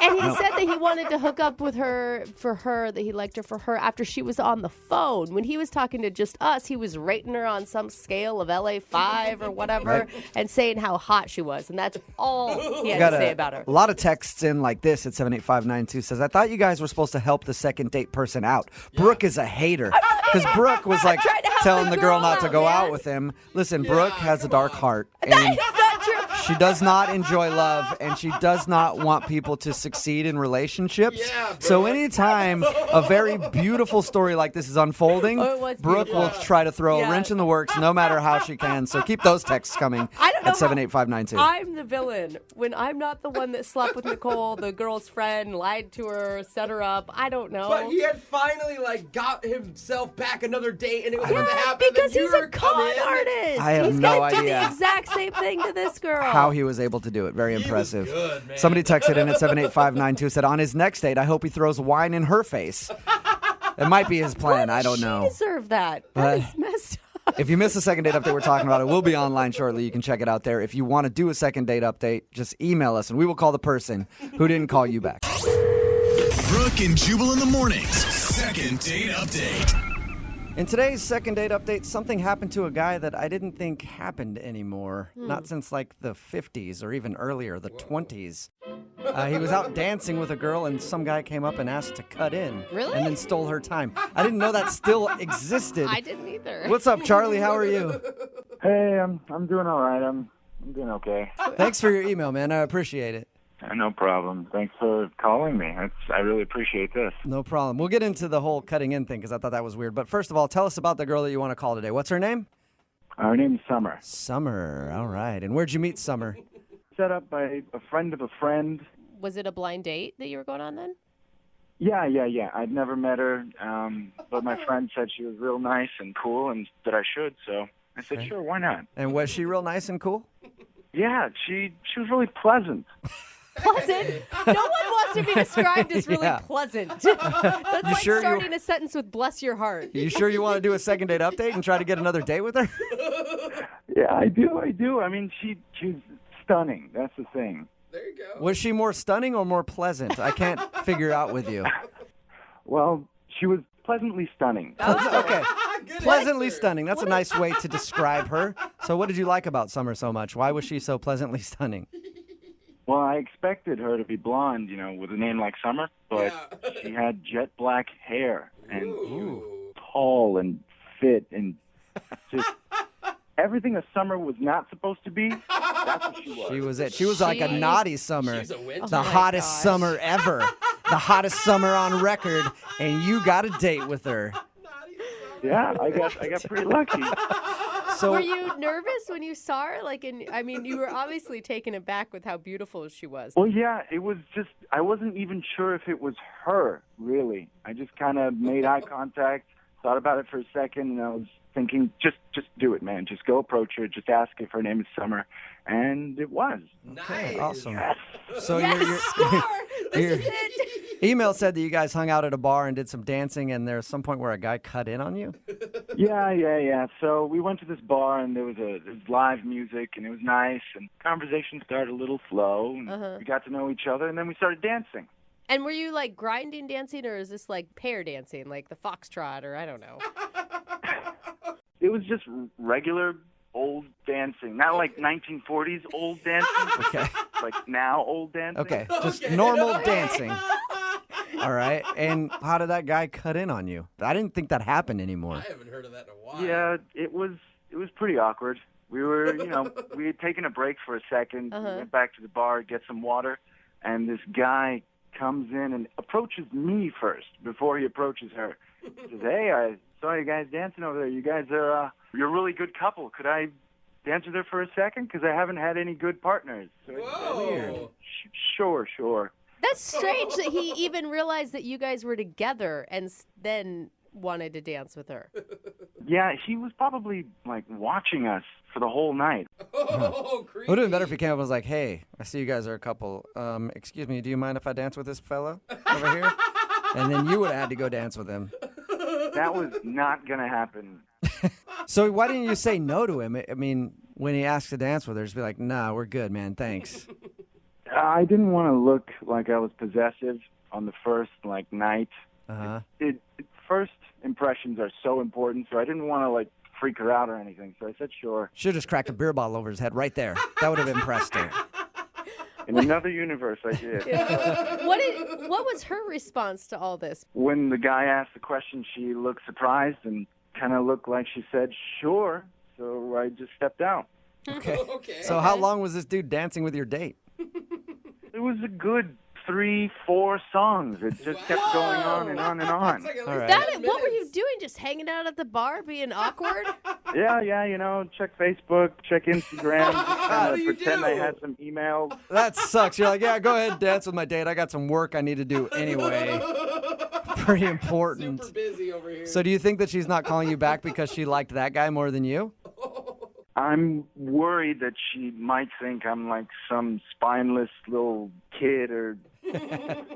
And he said that he wanted to hook up with her for her, that he liked her for her after she was on the phone. When he was talking to just us, he was rating her on some scale of LA 5 or whatever and saying how hot she was. And that's all he had to say about her. A lot of texts in like this at 78592 says, I thought you guys were supposed to help the second date person out. Brooke is a hater. Because Brooke was like telling the girl not to go out with him. Listen, Brooke has a dark heart. And she does not enjoy love, and she does not want people to succeed in relationships. So anytime a very beautiful story like this is unfolding, Brooke will try to throw a wrench in the works no matter how she can. So keep those texts coming at 78592. I'm the villain when I'm not the one that slept with Nicole, the girl's friend, lied to her, set her up. I don't know. But he had finally got himself back another date, and it was going to happen. Because he's a con artist. I have he's no gonna do idea the exact same thing to this girl. how he was able to do it. Very impressive. Somebody texted in at 78592 said, on his next date, I hope he throws wine in her face. It might be his plan. I don't know. She deserved that. That is messed up. If you missed the second date update we're talking about, it will be online shortly. You can check it out there. If you want to do a second date update, just email us, and we will call the person who didn't call you back. Brooke and Jubal in the mornings. Second date update. In today's second date update, something happened to a guy that I didn't think happened anymore. Not since like the 50s or even earlier, the 20s. He was out dancing with a girl and some guy came up and asked to cut in. Really? And then stole her time. I didn't know that still existed. I didn't either. What's up, Charlie? How are you? Hey, I'm doing all right. I'm doing okay. Thanks for your email, man. I appreciate it. No problem. Thanks for calling me. I really appreciate this. No problem. We'll get into the whole cutting in thing because I thought that was weird. But first of all, tell us about the girl that you want to call today. What's her name? Her name's Summer. Summer. All right. And where'd you meet Summer? Set up by a friend of a friend. Was it a blind date that you were going on then? Yeah. I'd never met her, but my friend said she was real nice and cool and that I should, so I said, sure, why not? And was she real nice and cool? Yeah, she was really pleasant. Pleasant? No one wants to be described as really pleasant. That's like sure starting a sentence with bless your heart. You sure you want to do a second date update and try to get another date with her? Yeah, I do. I mean, she's stunning. That's the thing. There you go. Was she more stunning or more pleasant? I can't figure out with you. Well, she was pleasantly stunning. Okay. Pleasantly stunning. That's a nice way to describe her. So what did you like about Summer so much? Why was she so pleasantly stunning? Well, I expected her to be blonde, with a name like Summer, but she had jet black hair and tall and fit and just everything a Summer was not supposed to be. That's what she was. She was it. She was like a naughty Summer. She's a winter. The hottest Summer ever. The hottest Summer on record, and you got a date with her. Yeah, I got pretty lucky. Were you nervous when you saw her? You were obviously taken aback with how beautiful she was. Well, yeah, it was just, I wasn't even sure if it was her, really. I just kind of made eye contact, thought about it for a second, and I was thinking, just do it, man. Just go approach her. Just ask if her name is Summer. And it was. Okay, awesome. So Score! This is it. Email said that you guys hung out at a bar and did some dancing, and there was some point where a guy cut in on you? Yeah. So we went to this bar, and there was live music, and it was nice, and conversation started a little slow, and we got to know each other, and then we started dancing. And were you grinding dancing, or is this pair dancing, like the foxtrot, or I don't know? It was just regular old dancing, not like 1940s old dancing, okay. Like now old dancing. Okay, just normal dancing. All right, and how did that guy cut in on you? I didn't think that happened anymore. I haven't heard of that in a while. Yeah, it was pretty awkward. We were, we had taken a break for a second. We went back to the bar, get some water, and this guy comes in and approaches me first before he approaches her. He says, "Hey, I saw you guys dancing over there. You guys are you're a really good couple. Could I dance with her for a second? Because I haven't had any good partners." So it's weird. Sure. That's strange that he even realized that you guys were together and then wanted to dance with her. Yeah, he was probably watching us for the whole night. Oh, creepy. It would have been better if he came up and was like, "Hey, I see you guys are a couple. Excuse me, do you mind if I dance with this fella over here?" And then you would have had to go dance with him. That was not going to happen. So why didn't you say no to him? I mean, when he asked to dance with her, just be like, "Nah, we're good, man. Thanks." I didn't want to look like I was possessive on the first night. First impressions are so important, so I didn't want to freak her out or anything. So I said sure. Should have just cracked a beer bottle over his head right there. That would have impressed her. In another universe, I did. Yeah. What was her response to all this? When the guy asked the question, she looked surprised and kind of looked like she said sure. So I just stepped out. Okay. So how long was this dude dancing with your date? It was a good 3-4 songs. It just kept going on and on and on. All right. What were you doing? Just hanging out at the bar, being awkward? Yeah. Check Facebook, check Instagram, just kind of pretend I had some emails. That sucks. You're like, yeah, go ahead, dance with my date. I got some work I need to do anyway. Pretty important. Super busy over here. So do you think that she's not calling you back because she liked that guy more than you? I'm worried that she might think I'm like some spineless little kid, or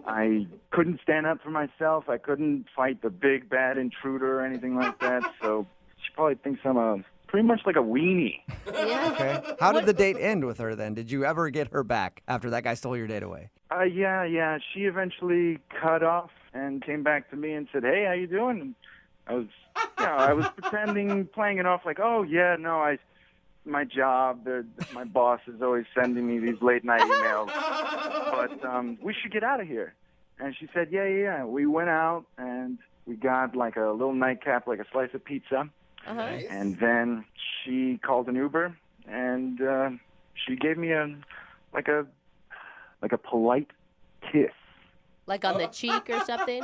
I couldn't stand up for myself. I couldn't fight the big bad intruder or anything like that. So she probably thinks I'm pretty much like a weenie. Yeah. Okay. How did the date end with her then? Did you ever get her back after that guy stole your date away? Yeah. She eventually cut off and came back to me and said, "Hey, how you doing?" And I was pretending, playing it off like, "Oh yeah, no, my job, my boss is always sending me these late night emails, but we should get out of here." And she said, yeah. We went out and we got like a little nightcap, like a slice of pizza. Nice. And then she called an Uber and she gave me a polite kiss. Like on the cheek or something?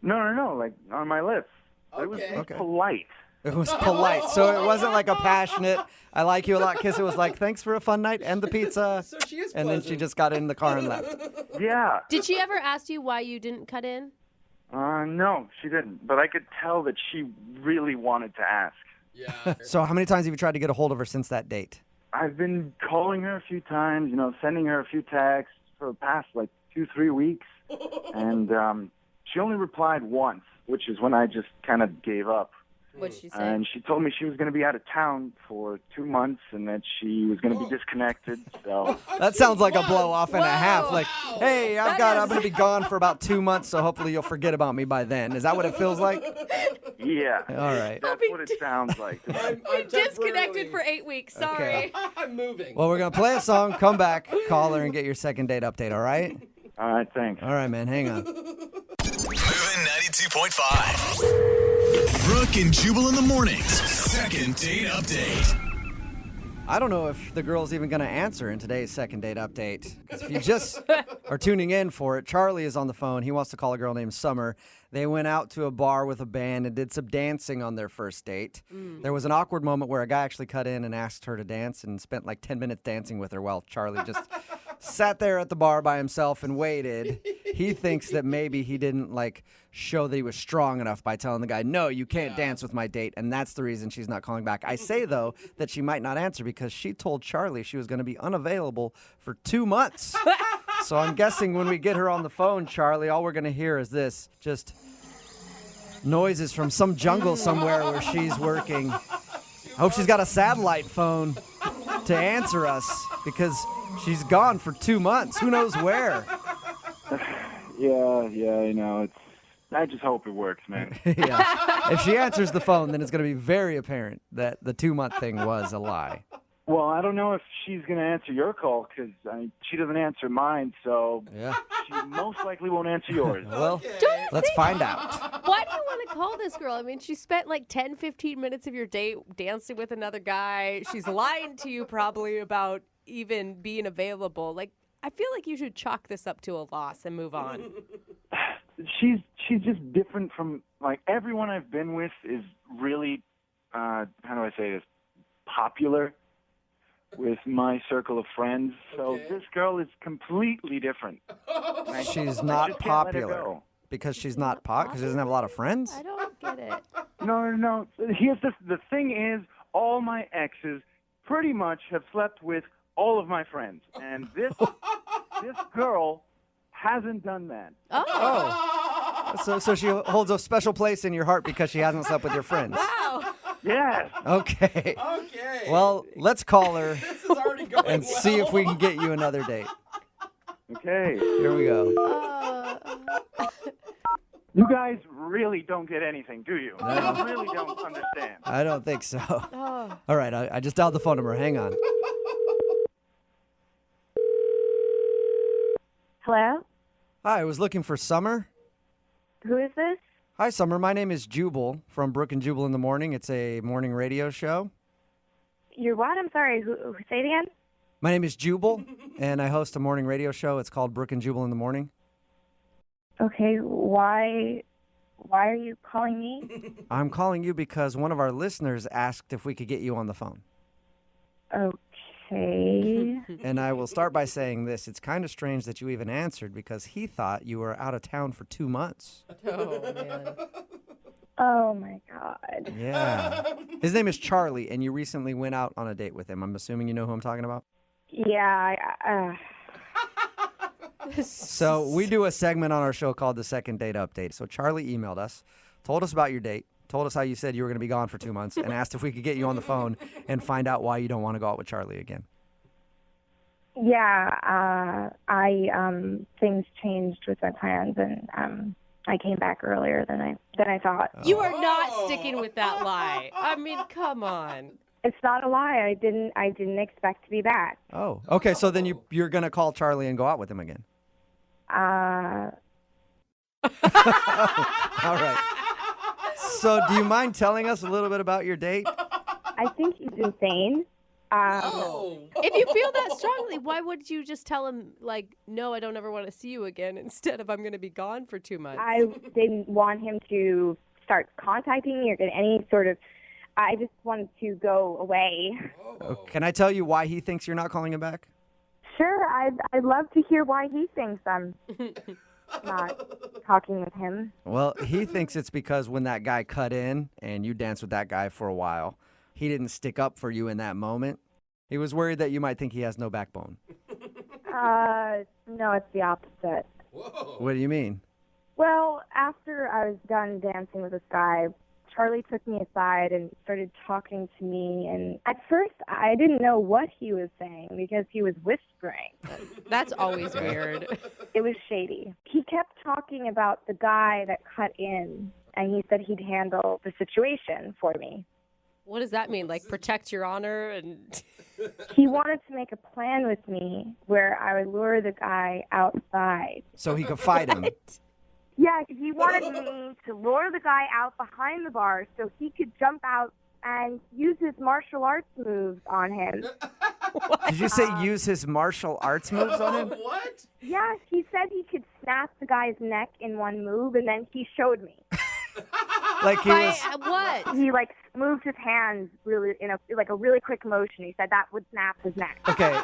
No, like on my lips. Okay. It was polite. It was polite. So it wasn't like a passionate, "I like you a lot" kiss. It was like, "Thanks for a fun night and the pizza." So she is and then she just got in the car and left. Yeah. Did she ever ask you why you didn't cut in? No, she didn't. But I could tell that she really wanted to ask. Yeah. So how many times have you tried to get a hold of her since that date? I've been calling her a few times, sending her a few texts for the past 2-3 weeks. And she only replied once, which is when I just kind of gave up. What'd she say? And she told me she was going to be out of town for 2 months and that she was going to be disconnected. So That sounds like a blow off and a half. Like, hey, I'm going to be gone for about 2 months, so hopefully you'll forget about me by then. Is that what it feels like? yeah. All right. That's what it sounds like. We disconnected for 8 weeks. Sorry. Okay. I'm moving. Well, we're going to play a song, come back, call her, and get your second date update, all right? All right, thanks. All right, man, hang on. Moving 92.5. Brooke and Jubal in the mornings. Second date update. I don't know if the girl's even going to answer in today's second date update. Because if you just are tuning in for it, Charlie is on the phone. He wants to call a girl named Summer. They went out to a bar with a band and did some dancing on their first date. There was an awkward moment where a guy actually cut in and asked her to dance and spent like 10 minutes dancing with her while Charlie just sat there at the bar by himself and waited. He thinks that maybe he didn't show that he was strong enough by telling the guy, no, you can't dance with my date, and that's the reason she's not calling back. I say, though, that she might not answer because she told Charlie she was going to be unavailable for 2 months. So I'm guessing when we get her on the phone, Charlie, all we're going to hear is this, just noises from some jungle somewhere where she's working. I hope she's got a satellite phone to answer us because she's gone for 2 months. Who knows where? Yeah, I know. I just hope it works, man. Yeah. If she answers the phone, then it's going to be very apparent that the 2 month thing was a lie. Well, I don't know if she's going to answer your call because she doesn't answer mine, so she most likely won't answer yours. Well, let's find out. Why do you want to call this girl? I mean, she spent like 10, 15 minutes of your date dancing with another guy. She's lying to you probably about even being available. I feel like you should chalk this up to a loss and move on. She's just different from, everyone I've been with is really, how do I say this, popular with my circle of friends. So this girl is completely different. She's not popular because she's not because she doesn't have a lot of friends? I don't get it. No. Here's the thing is, all my exes pretty much have slept with all of my friends. And this girl hasn't done that. Oh. So she holds a special place in your heart because she hasn't slept with your friends. Wow. Yes. Okay. Well, let's call her and see if we can get you another date. Okay. Here we go. You guys really don't get anything, do you? No. You really don't understand. I don't think so. All right, I just dialed the phone number. Hang on. Hello? Hi, I was looking for Summer. Who is this? Hi, Summer. My name is Jubal from Brooke and Jubal in the Morning. It's a morning radio show. You're what? I'm sorry. Say it again? My name is Jubal, and I host a morning radio show. It's called Brooke and Jubal in the Morning. Okay, why are you calling me? I'm calling you because one of our listeners asked if we could get you on the phone. Okay. And I will start by saying this. It's kind of strange that you even answered because he thought you were out of town for 2 months. Oh, man. Oh, my God. Yeah. His name is Charlie, and you recently went out on a date with him. I'm assuming you know who I'm talking about? Yeah, So we do a segment on our show called the Second Date Update. So Charlie emailed us, told us about your date, told us how you said you were going to be gone for 2 months, and asked if we could get you on the phone and find out why you don't want to go out with Charlie again. Yeah, things changed with my plans, and I came back earlier than I thought. You are not sticking with that lie. I mean, come on. It's not a lie. I didn't expect to be back. Oh, okay. So then you're going to call Charlie and go out with him again. Uh, All right. So do you mind telling us a little bit about your date? I think he's insane. If you feel that strongly, why would you just tell him, no, I don't ever want to see you again, instead of I'm going to be gone for 2 months? I didn't want him to start contacting me or get any sort of... I just wanted to go away. Oh, can I tell you why he thinks you're not calling him back? Sure, I'd love to hear why he thinks I'm not talking with him. Well, he thinks it's because when that guy cut in and you danced with that guy for a while, he didn't stick up for you in that moment. He was worried that you might think he has no backbone. No, it's the opposite. What do you mean? Well, after I was done dancing with this guy, Charlie took me aside and started talking to me. And at first, I didn't know what he was saying because he was whispering. That's always weird. It was shady. He kept talking about the guy that cut in, and he said he'd handle the situation for me. What does that mean? Like protect your honor? And He wanted to make a plan with me where I would lure the guy outside. So he could fight him. Yeah, because he wanted me to lure the guy out behind the bar so he could jump out and use his martial arts moves on him. Did you say use his martial arts moves on him? What? Yeah, he said he could snap the guy's neck in one move, and then he showed me. Like he was. What? He like moved his hands really in a really quick motion. He said that would snap his neck. Okay,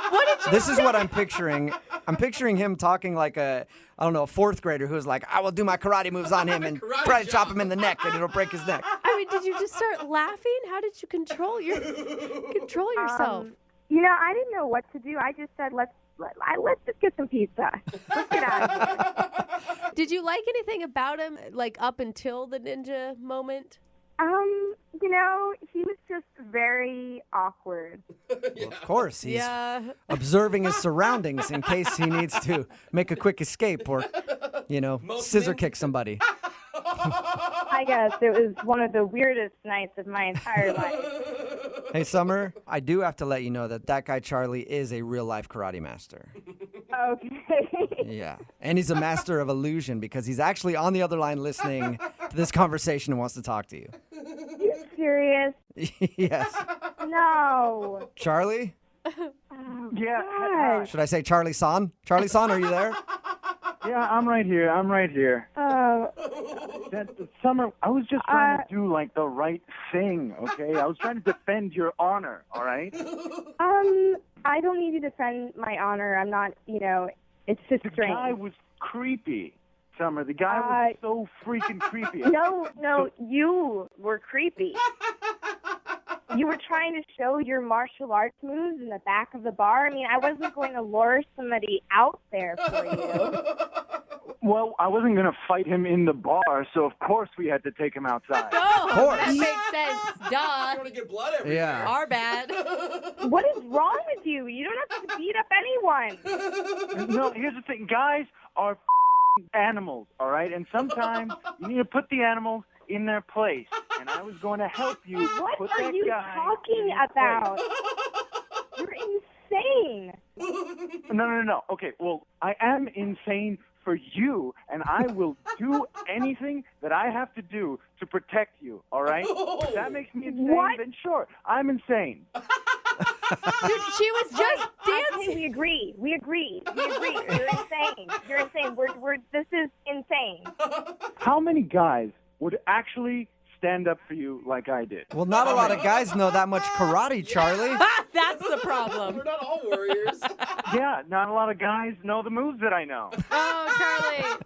this is what I'm picturing. I'm picturing him talking like a fourth grader who's like, I will do my karate moves on him and try to chop him in the neck and it'll break his neck. I mean, did you just start laughing? How did you control yourself? I didn't know what to do. I just said, let's just get some pizza. Let's get out of here. Did you like anything about him, like up until the ninja moment? He was just very awkward. Well, of course, he's observing his surroundings in case he needs to make a quick escape or, scissor kick somebody. I guess it was one of the weirdest nights of my entire life. Hey, Summer, I do have to let you know that guy Charlie is a real-life karate master. Okay. Yeah, and he's a master of illusion because he's actually on the other line listening to this conversation and wants to talk to you. You serious? Yes. No. Charlie? Yeah. God. Should I say Charlie-san? Charlie-san, are you there? Yeah, I'm right here. Summer, I was just trying to do like the right thing, okay? I was trying to defend your honor, all right? I don't need to defend my honor. I'm not, it's just strange. The guy was creepy, Summer. The guy was so freaking creepy. No, you were creepy. You were trying to show your martial arts moves in the back of the bar. I mean, I wasn't going to lure somebody out there for you. Well, I wasn't going to fight him in the bar, so of course we had to take him outside. Oh, of course. That makes sense. Duh. You want to get blood everywhere. Yeah. Our bad. What is wrong with you? You don't have to beat up anyone. No, here's the thing. Guys are animals, all right? And sometimes you need to put the animals in their place. And I was going to help you What put are that you guy talking in his about? place. You're insane. No. Okay, well, I am insane for you, and I will do anything that I have to do to protect you, all right? If that makes me insane, then sure, I'm insane. Dude, she was just dancing. We agree. You're insane. This is insane. How many guys would actually stand up for you like I did? Well, not a lot of guys know that much karate, Charlie. That's the problem. We're not all warriors. Yeah, not a lot of guys know the moves that I know. Oh,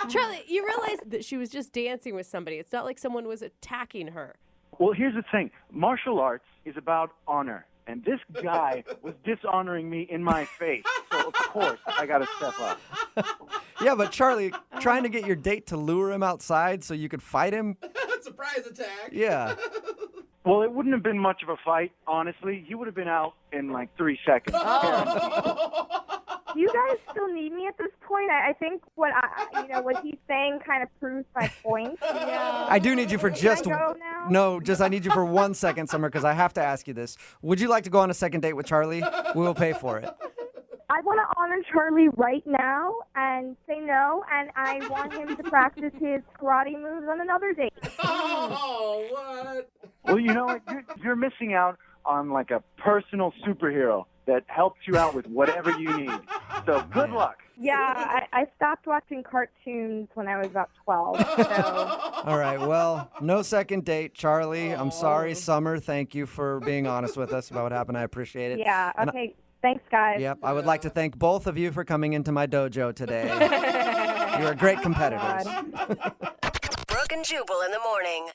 Charlie, you realize that she was just dancing with somebody. It's not like someone was attacking her. Well, here's the thing. Martial arts is about honor. And this guy was dishonoring me in my face. So, of course, I got to step up. Yeah, but Charlie, trying to get your date to lure him outside so you could fight him? Surprise attack. Yeah. Well, it wouldn't have been much of a fight, honestly. He would have been out in like 3 seconds. Do you guys still need me at this point? I think what he's saying kind of proves my point. Yeah. I do need you for just Can I go now? No, I need you for 1 second, Summer, because I have to ask you this. Would you like to go on a second date with Charlie? We will pay for it. I want to honor Charlie right now and say no, and I want him to practice his karate moves on another date. Oh, what? Well, you know what? You're missing out on like a personal superhero that helps you out with whatever you need. So good luck. Yeah, I stopped watching cartoons when I was about 12. So. All right, well, no second date, Charlie. I'm sorry, Summer. Thank you for being honest with us about what happened. I appreciate it. Yeah, okay. Thanks, guys. Yep, I would like to thank both of you for coming into my dojo today. You are great competitors. Brooke and Jubal in the morning.